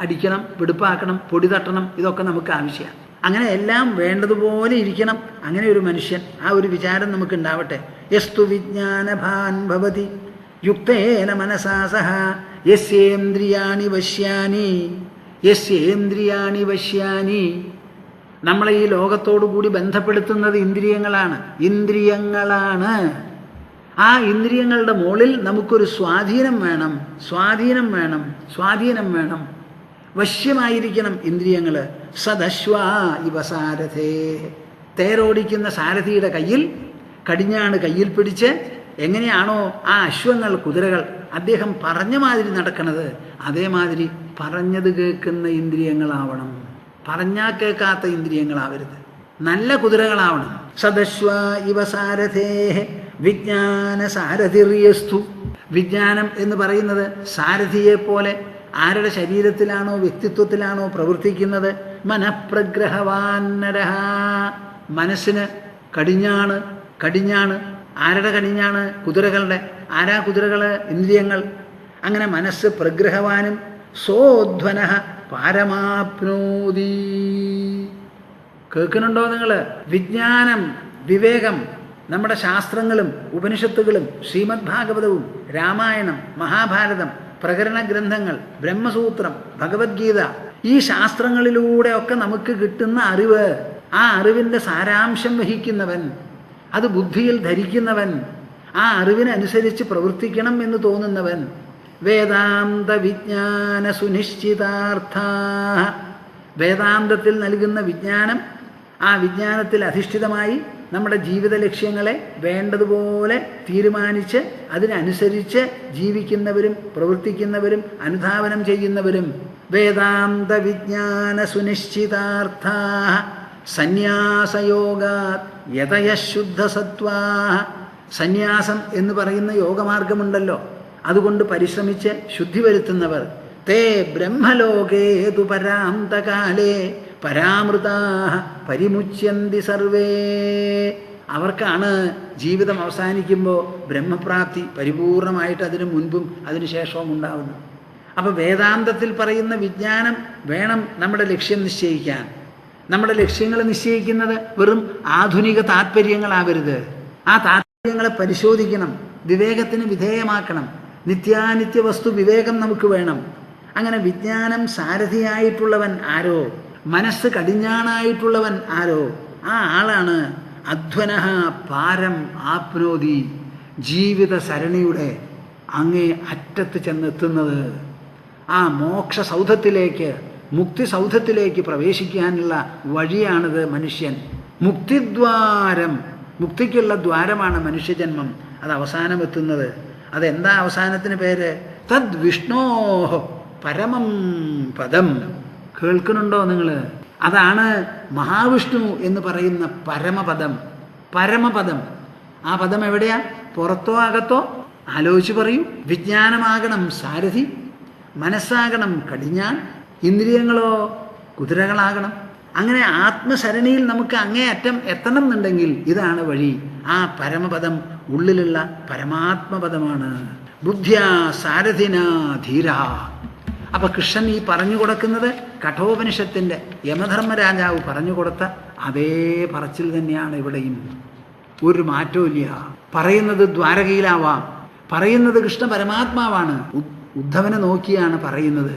അടിക്കണം, വെടുപ്പാക്കണം, പൊടി തട്ടണം, ഇതൊക്കെ നമുക്ക് ആവശ്യമാണ്. അങ്ങനെ എല്ലാം വേണ്ടതുപോലെ ഇരിക്കണം. അങ്ങനെ ഒരു മനുഷ്യൻ, ആ ഒരു വിചാരം നമുക്ക് ഉണ്ടാവട്ടെ. യസ്തു വിജ്ഞാനഭാൻ ഭവതി യുക്തേന മനസാ സഹ യസ്യേന്ദ്രിയാണി വശ്യാനി. യസ്യേന്ദ്രിയാണി വശ്യാനി. നമ്മളെ ഈ ലോകത്തോടു കൂടി ബന്ധപ്പെടുത്തുന്നത് ഇന്ദ്രിയങ്ങളാണ്. ഇന്ദ്രിയങ്ങളാണ്. ആ ഇന്ദ്രിയങ്ങളുടെ മുകളിൽ നമുക്കൊരു സ്വാധീനം വേണം. സ്വാധീനം വേണം. സ്വാധീനം വേണം. വശ്യമായിരിക്കണം ഇന്ദ്രിയങ്ങൾ. സദശ്വാ ഇവ സാരഥേ. തേരോടിക്കുന്ന സാരഥിയുടെ കയ്യിൽ കടിഞ്ഞാണ് കയ്യിൽ പിടിച്ച് എങ്ങനെയാണോ ആ അശ്വങ്ങൾ, കുതിരകൾ അദ്ദേഹം പറഞ്ഞ മാതിരി നടക്കുന്നത്, അതേമാതിരി പറഞ്ഞത് കേൾക്കുന്ന ഇന്ദ്രിയങ്ങളാവണം. പറഞ്ഞാൽ കേൾക്കാത്ത ഇന്ദ്രിയങ്ങളാവരുത്. നല്ല കുതിരകളാവണം. സദശ്വാ ഇവ സാരഥേ വിജ്ഞാന സാരഥിർയസ്തു. വിജ്ഞാനം എന്ന് പറയുന്നത് സാരഥിയെപ്പോലെ ആരുടെ ശരീരത്തിലാണോ വ്യക്തിത്വത്തിലാണോ പ്രവർത്തിക്കുന്നത്. മനഃപ്രഗ്രഹവാൻ നരഃ. മനസ്സിന് കടിഞ്ഞാണ്. കടിഞ്ഞാണ് ആരുടെ കടിഞ്ഞാണ്? കുതിരകളുടെ. ആരാ കുതിരകൾ? ഇന്ദ്രിയങ്ങൾ. അങ്ങനെ മനസ്സ് പ്രഗ്രഹവാനും സോധ്വനഃ പാരമാപ്നോതി. കേൾക്കുന്നുണ്ടോ നിങ്ങൾ? വിജ്ഞാനം, വിവേകം, നമ്മുടെ ശാസ്ത്രങ്ങളും ഉപനിഷത്തുകളും ശ്രീമദ് ഭാഗവതവും രാമായണം, മഹാഭാരതം, പ്രകരണ ഗ്രന്ഥങ്ങൾ, ബ്രഹ്മസൂത്രം, ഭഗവത്ഗീത, ഈ ശാസ്ത്രങ്ങളിലൂടെ ഒക്കെ നമുക്ക് കിട്ടുന്ന അറിവ്, ആ അറിവിൻ്റെ സാരാംശം വഹിക്കുന്നവൻ, അത് ബുദ്ധിയിൽ ധരിക്കുന്നവൻ, ആ അറിവിനനുസരിച്ച് പ്രവർത്തിക്കണം എന്ന് തോന്നുന്നവൻ. വേദാന്ത വിജ്ഞാന സുനിശ്ചിതാർത്ഥ. വേദാന്തത്തിൽ നൽകുന്ന വിജ്ഞാനം, ആ വിജ്ഞാനത്തിൽ അധിഷ്ഠിതമായി നമ്മുടെ ജീവിത ലക്ഷ്യങ്ങളെ വേണ്ടതുപോലെ തീരുമാനിച്ച് അതിനനുസരിച്ച് ജീവിക്കുന്നവരും പ്രവർത്തിക്കുന്നവരും അനുധാവനം ചെയ്യുന്നവരും. വേദാന്ത വിജ്ഞാന സുനിശ്ചിതാർത്ഥ സന്യാസയോഗാത് യതയശുദ്ധസത്വാ. സന്യാസം എന്ന് പറയുന്ന യോഗമാർഗമുണ്ടല്ലോ, അതുകൊണ്ട് പരിശ്രമിച്ച് ശുദ്ധി വരുത്തുന്നവർ. തേ ബ്രഹ്മലോകേതു പരാന്തകാലേ പരാമൃതാ പരിമുച്യന്തി സർവേ. അവർക്കാണ് ജീവിതം അവസാനിക്കുമ്പോൾ ബ്രഹ്മപ്രാപ്തി പരിപൂർണമായിട്ട് അതിനു മുൻപും അതിനു ശേഷവും ഉണ്ടാവുന്നത്. അപ്പോൾ വേദാന്തത്തിൽ പറയുന്ന വിജ്ഞാനം വേണം നമ്മുടെ ലക്ഷ്യം നിശ്ചയിക്കാൻ. നമ്മുടെ ലക്ഷ്യങ്ങൾ നിശ്ചയിക്കുന്നത് വെറും ആധുനിക താത്പര്യങ്ങളാവരുത്. ആ താത്പര്യങ്ങളെ പരിശോധിക്കണം, വിവേകത്തിന് വിധേയമാക്കണം. നിത്യാനിത്യ വസ്തു വിവേകം നമുക്ക് വേണം. അങ്ങനെ വിജ്ഞാനം സാരഥിയായിട്ടുള്ളവൻ ആരോ, മനസ്സ് കടിഞ്ഞാണായിട്ടുള്ളവൻ ആരോ, ആ ആളാണ് അധ്വനഃ പാരം ആപ്നോതി, ജീവിത സരണിയുടെ അങ്ങേ അറ്റത്ത് ചെന്നെത്തുന്നത്. ആ മോക്ഷസൗധത്തിലേക്ക്, മുക്തിസൗധത്തിലേക്ക് പ്രവേശിക്കാനുള്ള വഴിയാണിത് മനുഷ്യൻ. മുക്തിദ്വാരം, മുക്തിക്കുള്ള ദ്വാരമാണ് മനുഷ്യജന്മം. അത് അവസാനം എത്തുന്നത്. അതെന്താ അവസാനത്തിന് പേര്? തദ് വിഷ്ണോഹ് പരമം പദം. കേൾക്കുന്നുണ്ടോ നിങ്ങൾ? അതാണ് മഹാവിഷ്ണു എന്ന് പറയുന്ന പരമപദം. പരമപദം. ആ പദം എവിടെയാ? പുറത്തോ അകത്തോ? ആലോചിച്ച് പറയൂ. വിജ്ഞാനമാകണം സാരഥി, മനസ്സാകണം കടിഞ്ഞാൺ, ഇന്ദ്രിയങ്ങളോ കുതിരകളാകണം. അങ്ങനെ ആത്മസരണിയിൽ നമുക്ക് അങ്ങേയറ്റം എത്തണം എന്നുണ്ടെങ്കിൽ ഇതാണ് വഴി. ആ പരമപദം ഉള്ളിലുള്ള പരമാത്മപദമാണ്. ബുദ്ധ്യാ സാരഥിന ധീര. അപ്പൊ കൃഷ്ണൻ ഈ പറഞ്ഞു കൊടുക്കുന്നത് കഠോപനിഷത്തിന്റെ യമധർമ്മരാജാവ് പറഞ്ഞു കൊടുത്ത അതേ പറച്ചിൽ തന്നെയാണ് ഇവിടെയും. ഒരു മാറ്റവും ഇല്ല. പറയുന്നത് ദ്വാരകയിലാവാം, പറയുന്നത് കൃഷ്ണ പരമാത്മാവാണ്. ഉദ്ധവനെ നോക്കിയാണ് പറയുന്നത്.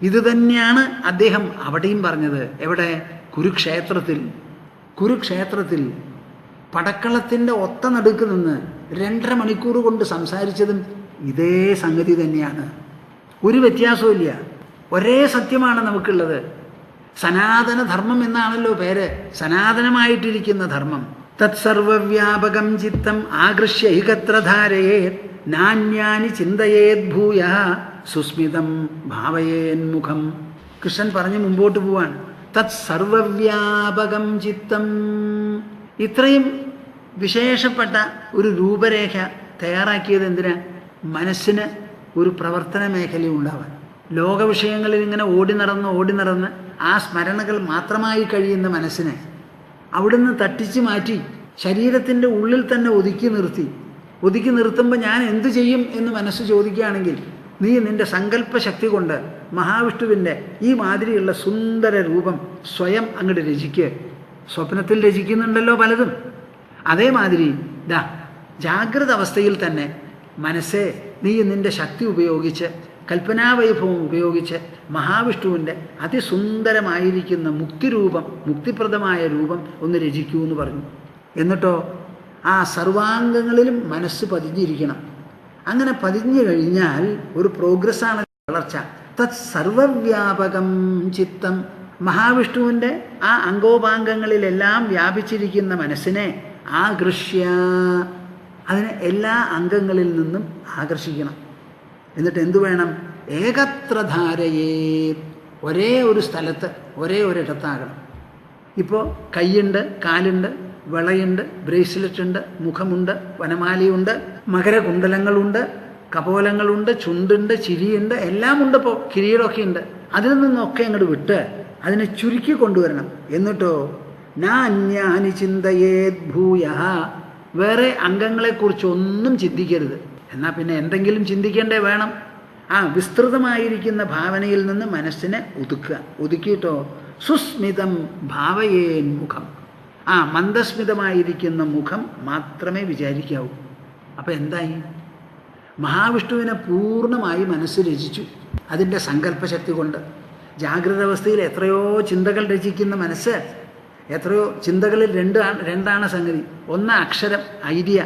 ഇത് തന്നെയാണ് അദ്ദേഹം അവിടെയും പറഞ്ഞത്. എവിടെ? കുരുക്ഷേത്രത്തിൽ. കുരുക്ഷേത്രത്തിൽ പടക്കളത്തിൻ്റെ ഒത്ത നടുക്ക് നിന്ന് 2.5 മണിക്കൂർ കൊണ്ട് സംസാരിച്ചതും ഇതേ സംഗതി തന്നെയാണ്. ഒരു വ്യത്യാസവും ഇല്ല. ഒരേ സത്യമാണ് നമുക്കുള്ളത്. സനാതന ധർമ്മം എന്നാണല്ലോ പേര്. സനാതനമായിട്ടിരിക്കുന്ന ധർമ്മം. തത്സർവവ്യാപകം ചിത്തം ആകൃഷ്യ ഹികത്ര ധാരയേ നാന്യാനി ചിന്തയേത് ഭൂയ സുസ്മിതം ഭാവയേന്മുഖം. കൃഷ്ണൻ പറഞ്ഞ് മുമ്പോട്ട് പോവാൻ. തത്സർവവ്യാപകം ചിത്തം. ഇത്രയും വിശേഷപ്പെട്ട ഒരു രൂപരേഖ തയ്യാറാക്കിയത് എന്തിനാ? മനസ്സിന് ഒരു പ്രവർത്തന മേഖല ഉണ്ടാവാൻ. ലോകവിഷയങ്ങളിൽ ഇങ്ങനെ ഓടി നടന്ന് ആ സ്മരണകൾ മാത്രമായി കഴിയുന്ന മനസ്സിനെ അവിടുന്ന് തട്ടിച്ച് മാറ്റി ശരീരത്തിൻ്റെ ഉള്ളിൽ തന്നെ ഒതുക്കി നിർത്തുമ്പോൾ ഞാൻ എന്തു ചെയ്യും എന്ന് മനസ്സ് ചോദിക്കുകയാണെങ്കിൽ നീ നിൻ്റെ സങ്കല്പശക്തി കൊണ്ട് മഹാവിഷ്ണുവിൻ്റെ ഈ മാതിരിയുള്ള സുന്ദര രൂപം സ്വയം അങ്ങോട്ട് രചിക്കുക. സ്വപ്നത്തിൽ രചിക്കുന്നുണ്ടല്ലോ പലതും. അതേമാതിരി ജാഗ്രത അവസ്ഥയിൽ തന്നെ മനസ്സെ നീ നിൻ്റെ ശക്തി ഉപയോഗിച്ച്, കൽപ്പനാവൈഭവം ഉപയോഗിച്ച് മഹാവിഷ്ണുവിൻ്റെ അതിസുന്ദരമായിരിക്കുന്ന മുക്തിരൂപം, മുക്തിപ്രദമായ രൂപം ഒന്ന് രചിക്കൂ എന്ന് പറഞ്ഞു. എന്നിട്ടോ ആ സർവാംഗങ്ങളിലും മനസ്സ് പതിഞ്ഞിരിക്കണം. അങ്ങനെ പതിഞ്ഞു കഴിഞ്ഞാൽ ഒരു പ്രോഗ്രസ്സാണ് വളർച്ച. തത് സർവവ്യാപകം ചിത്തം. മഹാവിഷ്ണുവിൻ്റെ ആ അംഗോപാംഗങ്ങളിലെല്ലാം വ്യാപിച്ചിരിക്കുന്ന മനസ്സിനെ ആകൃഷ്യ, അതിനെ എല്ലാ അംഗങ്ങളിൽ നിന്നും ആകർഷിക്കണം. എന്നിട്ട് എന്തു വേണം? ഏകത്ര ധാരയേ, ഒരേ ഒരു സ്ഥലത്ത്, ഒരേ ഒരിടത്താകണം. ഇപ്പോൾ കൈയുണ്ട്, കാലുണ്ട്, വളയുണ്ട്, ബ്രേസ്ലെറ്റ് ഉണ്ട്, മുഖമുണ്ട്, വനമാലയുണ്ട്, മകരകുണ്ടലങ്ങളുണ്ട്, കപോലങ്ങളുണ്ട്, ചുണ്ടുണ്ട്, ചിരിയുണ്ട്, എല്ലാം ഉണ്ട്. ഇപ്പോൾ കിരീടമൊക്കെ ഉണ്ട്. അതിൽ നിന്നൊക്കെ അങ്ങോട്ട് വിട്ട് അതിനെ ചുരുക്കി കൊണ്ടുവരണം. എന്നിട്ടോ നാന്യാനി ചിന്തയേത് ഭൂയ, വേറെ അംഗങ്ങളെക്കുറിച്ചൊന്നും ചിന്തിക്കരുത്. എന്നാൽ പിന്നെ എന്തെങ്കിലും ചിന്തിക്കേണ്ടേ വേണം. ആ വിസ്തൃതമായിരിക്കുന്ന ഭാവനയിൽ നിന്ന് മനസ്സിനെ ഒതുക്കിയിട്ടോ സുസ്മിതം ഭാവയേൻ മുഖം, ആ മന്ദസ്മിതമായിരിക്കുന്ന മുഖം മാത്രമേ വിചാരിക്കാവൂ. അപ്പം എന്തായി? മഹാവിഷ്ണുവിനെ പൂർണ്ണമായി മനസ്സ് രചിച്ചു അതിൻ്റെ സങ്കല്പശക്തി കൊണ്ട്. ജാഗ്രത അവസ്ഥയിൽ എത്രയോ ചിന്തകൾ രചിക്കുന്ന മനസ്സ്, എത്രയോ ചിന്തകളിൽ രണ്ടാണ് സംഗതി. ഒന്ന് അക്ഷരം, ഐഡിയ,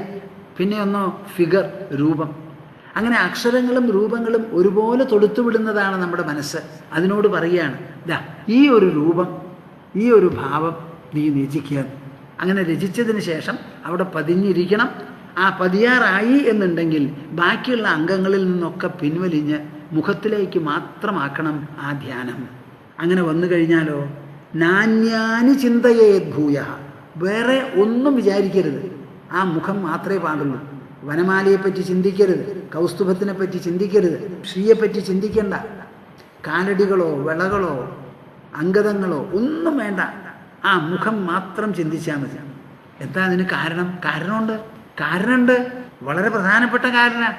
പിന്നെ ഒന്നോ ഫിഗർ, രൂപം. അങ്ങനെ അക്ഷരങ്ങളും രൂപങ്ങളും ഒരുപോലെ തൊടുത്തുവിടുന്നതാണ് നമ്മുടെ മനസ്സ്. അതിനോട് പറയുകയാണ്, ഈ ഒരു രൂപം, ഈ ഒരു ഭാവം നീ രചിക്കുക. അങ്ങനെ രചിച്ചതിന് ശേഷം അവിടെ പതിഞ്ഞിരിക്കണം. ആ പതിയാറായി എന്നുണ്ടെങ്കിൽ ബാക്കിയുള്ള അംഗങ്ങളിൽ നിന്നൊക്കെ പിൻവലിഞ്ഞ് മുഖത്തിലേക്ക് മാത്രമാക്കണം ആ ധ്യാനം. അങ്ങനെ വന്നു കഴിഞ്ഞാലോ നാന്യാനി ചിന്തയേത് ഭൂയ, വേറെ ഒന്നും വിചാരിക്കരുത്. ആ മുഖം മാത്രമേ പാടുള്ളൂ. വനമാലയെപ്പറ്റി ചിന്തിക്കരുത്, കൗസ്തുഭത്തിനെ പറ്റി ചിന്തിക്കരുത്, ശ്രീയെപ്പറ്റി ചിന്തിക്കേണ്ട. കാലടികളോ വിളകളോ അംഗതങ്ങളോ ഒന്നും വേണ്ട. ആ മുഖം മാത്രം ചിന്തിച്ചാൽ മതി. എന്താ അതിന് കാരണം? കാരണമുണ്ട്. വളരെ പ്രധാനപ്പെട്ട കാരണമാണ്.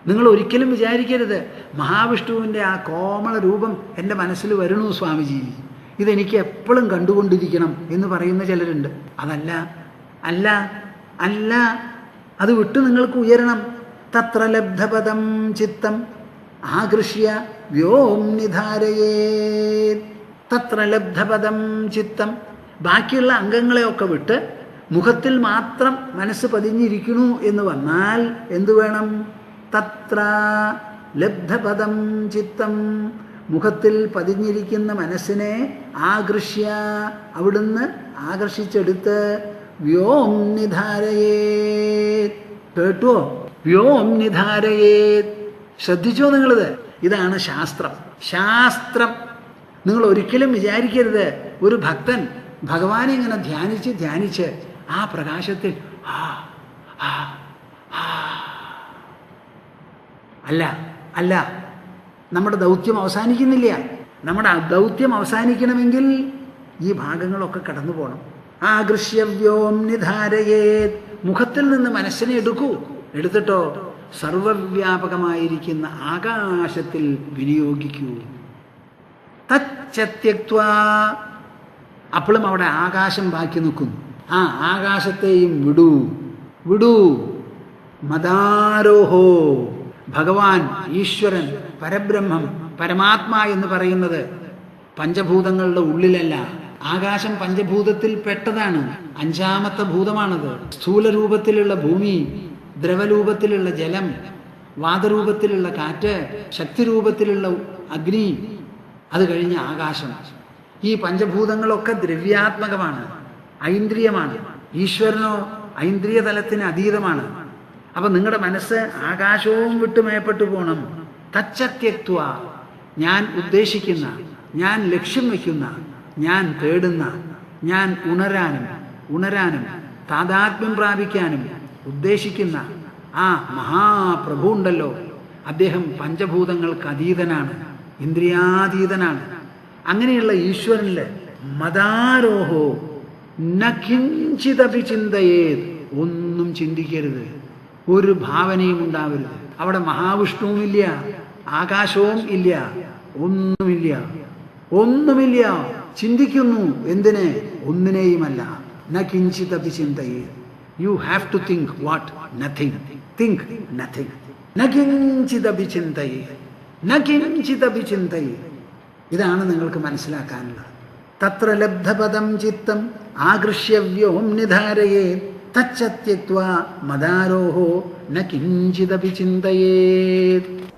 നിങ്ങൾ ഒരിക്കലും വിചാരിക്കരുത് മഹാവിഷ്ണുവിൻ്റെ ആ കോമള രൂപം എൻ്റെ മനസ്സിൽ വരണു സ്വാമിജി, ഇതെനിക്ക് എപ്പോഴും കണ്ടുകൊണ്ടിരിക്കണം എന്ന് പറയുന്ന ചിലരുണ്ട്. അതല്ല, അത് വിട്ട് നിങ്ങൾക്ക് ഉയരണം. തത്ര ലബ്ധപദം ചിത്തം ആകൃഷ്യ വ്യോംനിധാരയേത്. തത്ര ലബ്ധപദം ചിത്തം. ബാക്കിയുള്ള അംഗങ്ങളെയൊക്കെ വിട്ട് മുഖത്തിൽ മാത്രം മനസ്സ് പതിഞ്ഞിരിക്കണു എന്ന് വന്നാൽ എന്തു വേണം? തത്ര ലബ്ധപദം ചിത്തം. മുഖത്തിൽ പതിഞ്ഞിരിക്കുന്ന മനസ്സിനെ ആകൃഷ്യ, അവിടുന്ന് ആകർഷിച്ചെടുത്ത് വ്യോംനിധാരയേത്. കേട്ടോ? വ്യോംനിധാരയേത്. ശ്രദ്ധിച്ചോ നിങ്ങളിത്? ഇതാണ് ശാസ്ത്രം. ശാസ്ത്രം. നിങ്ങൾ ഒരിക്കലും വിചാരിക്കരുത് ഒരു ഭക്തൻ ഭഗവാനെ ഇങ്ങനെ ധ്യാനിച്ച് ധ്യാനിച്ച് ആ പ്രകാശത്തിൽ അല്ല അല്ല, നമ്മുടെ ദൗത്യം അവസാനിക്കുന്നില്ല. നമ്മുടെ ദൗത്യം അവസാനിക്കണമെങ്കിൽ ഈ ഭാഗങ്ങളൊക്കെ കടന്നു പോകണം. ആകൃഷ്യവ്യോംനിധാരയേത്. മുഖത്തിൽ നിന്ന് മനസ്സിനെ എടുക്കൂ. എടുത്തിട്ടോ സർവവ്യാപകമായിരിക്കുന്ന ആകാശത്തിൽ വിനിയോഗിക്കൂ. തച്ചത്യക്വാ. അപ്പോഴും അവിടെ ആകാശം ബാക്കി നിൽക്കുന്നു. ആ ആകാശത്തെയും വിടൂ, വിടൂ. മദാരോഹോ. ഭഗവാൻ, ഈശ്വരൻ, പരബ്രഹ്മം, പരമാത്മാ എന്ന് പറയുന്നത് പഞ്ചഭൂതങ്ങളുടെ ഉള്ളിലല്ല. ആകാശം പഞ്ചഭൂതത്തിൽ പെട്ടതാണ്. അഞ്ചാമത്തെ ഭൂതമാണത്. സ്ഥൂല രൂപത്തിലുള്ള ഭൂമി, ദ്രവരൂപത്തിലുള്ള ജലം, വാതരൂപത്തിലുള്ള കാറ്റ്, ശക്തിരൂപത്തിലുള്ള അഗ്നി, അത് കഴിഞ്ഞ് ആകാശം. ഈ പഞ്ചഭൂതങ്ങളൊക്കെ ദ്രവ്യാത്മകമാണ്, ഐന്ദ്രിയമാണ്. ഈശ്വരനോ ഐന്ദ്രിയ തലത്തിന് അതീതമാണ്. അപ്പം നിങ്ങളുടെ മനസ്സ് ആകാശവും വിട്ട് മേപ്പെട്ടു പോകണം. തച്ചത്യക്വ. ഞാൻ ഉദ്ദേശിക്കുന്ന, ഞാൻ ലക്ഷ്യം വയ്ക്കുന്ന, ഞാൻ തേടുന്ന, ഞാൻ ഉണരാനും താതാത്മ്യം പ്രാപിക്കാനും ഉദ്ദേശിക്കുന്ന ആ മഹാപ്രഭു ഉണ്ടല്ലോ, അദ്ദേഹം പഞ്ചഭൂതങ്ങൾക്ക് അതീതനാണ്, ഇന്ദ്രിയാതീതനാണ്. അങ്ങനെയുള്ള ഈശ്വരനില് മദാരോഹോ നകിഞ്ചിതപി ചിന്തയേത്. ഒന്നും ചിന്തിക്കരുത്, ഒരു ഭാവനയും ഉണ്ടാവരുത്. അവിടെ മഹാവിഷ്ണുവുമില്ല, ആകാശവും ഇല്ല, ഒന്നുമില്ല, ഒന്നുമില്ല. ചിന്തിക്കുന്നു എന്തിന്? ഒന്നിനെയുമല്ല. നകിഞ്ചിതപി ചിന്തയേത്. You have to think what? Nothing. Think nothing. നകിഞ്ചിതപി ചിന്തയേത്. നകിഞ്ചിതപി ചിന്തയേത്. ഇതാണ് നിങ്ങൾക്ക് മനസ്സിലാക്കാനുള്ളത്. തത്ര ലബ്ധപദം ചിത്തം ആകൃഷ്യ വ്യോംനിധാരയേത്. തച്ചത്യക്വാ മദാരോഹോ നകിഞ്ചിതപി ചിന്തയേത്.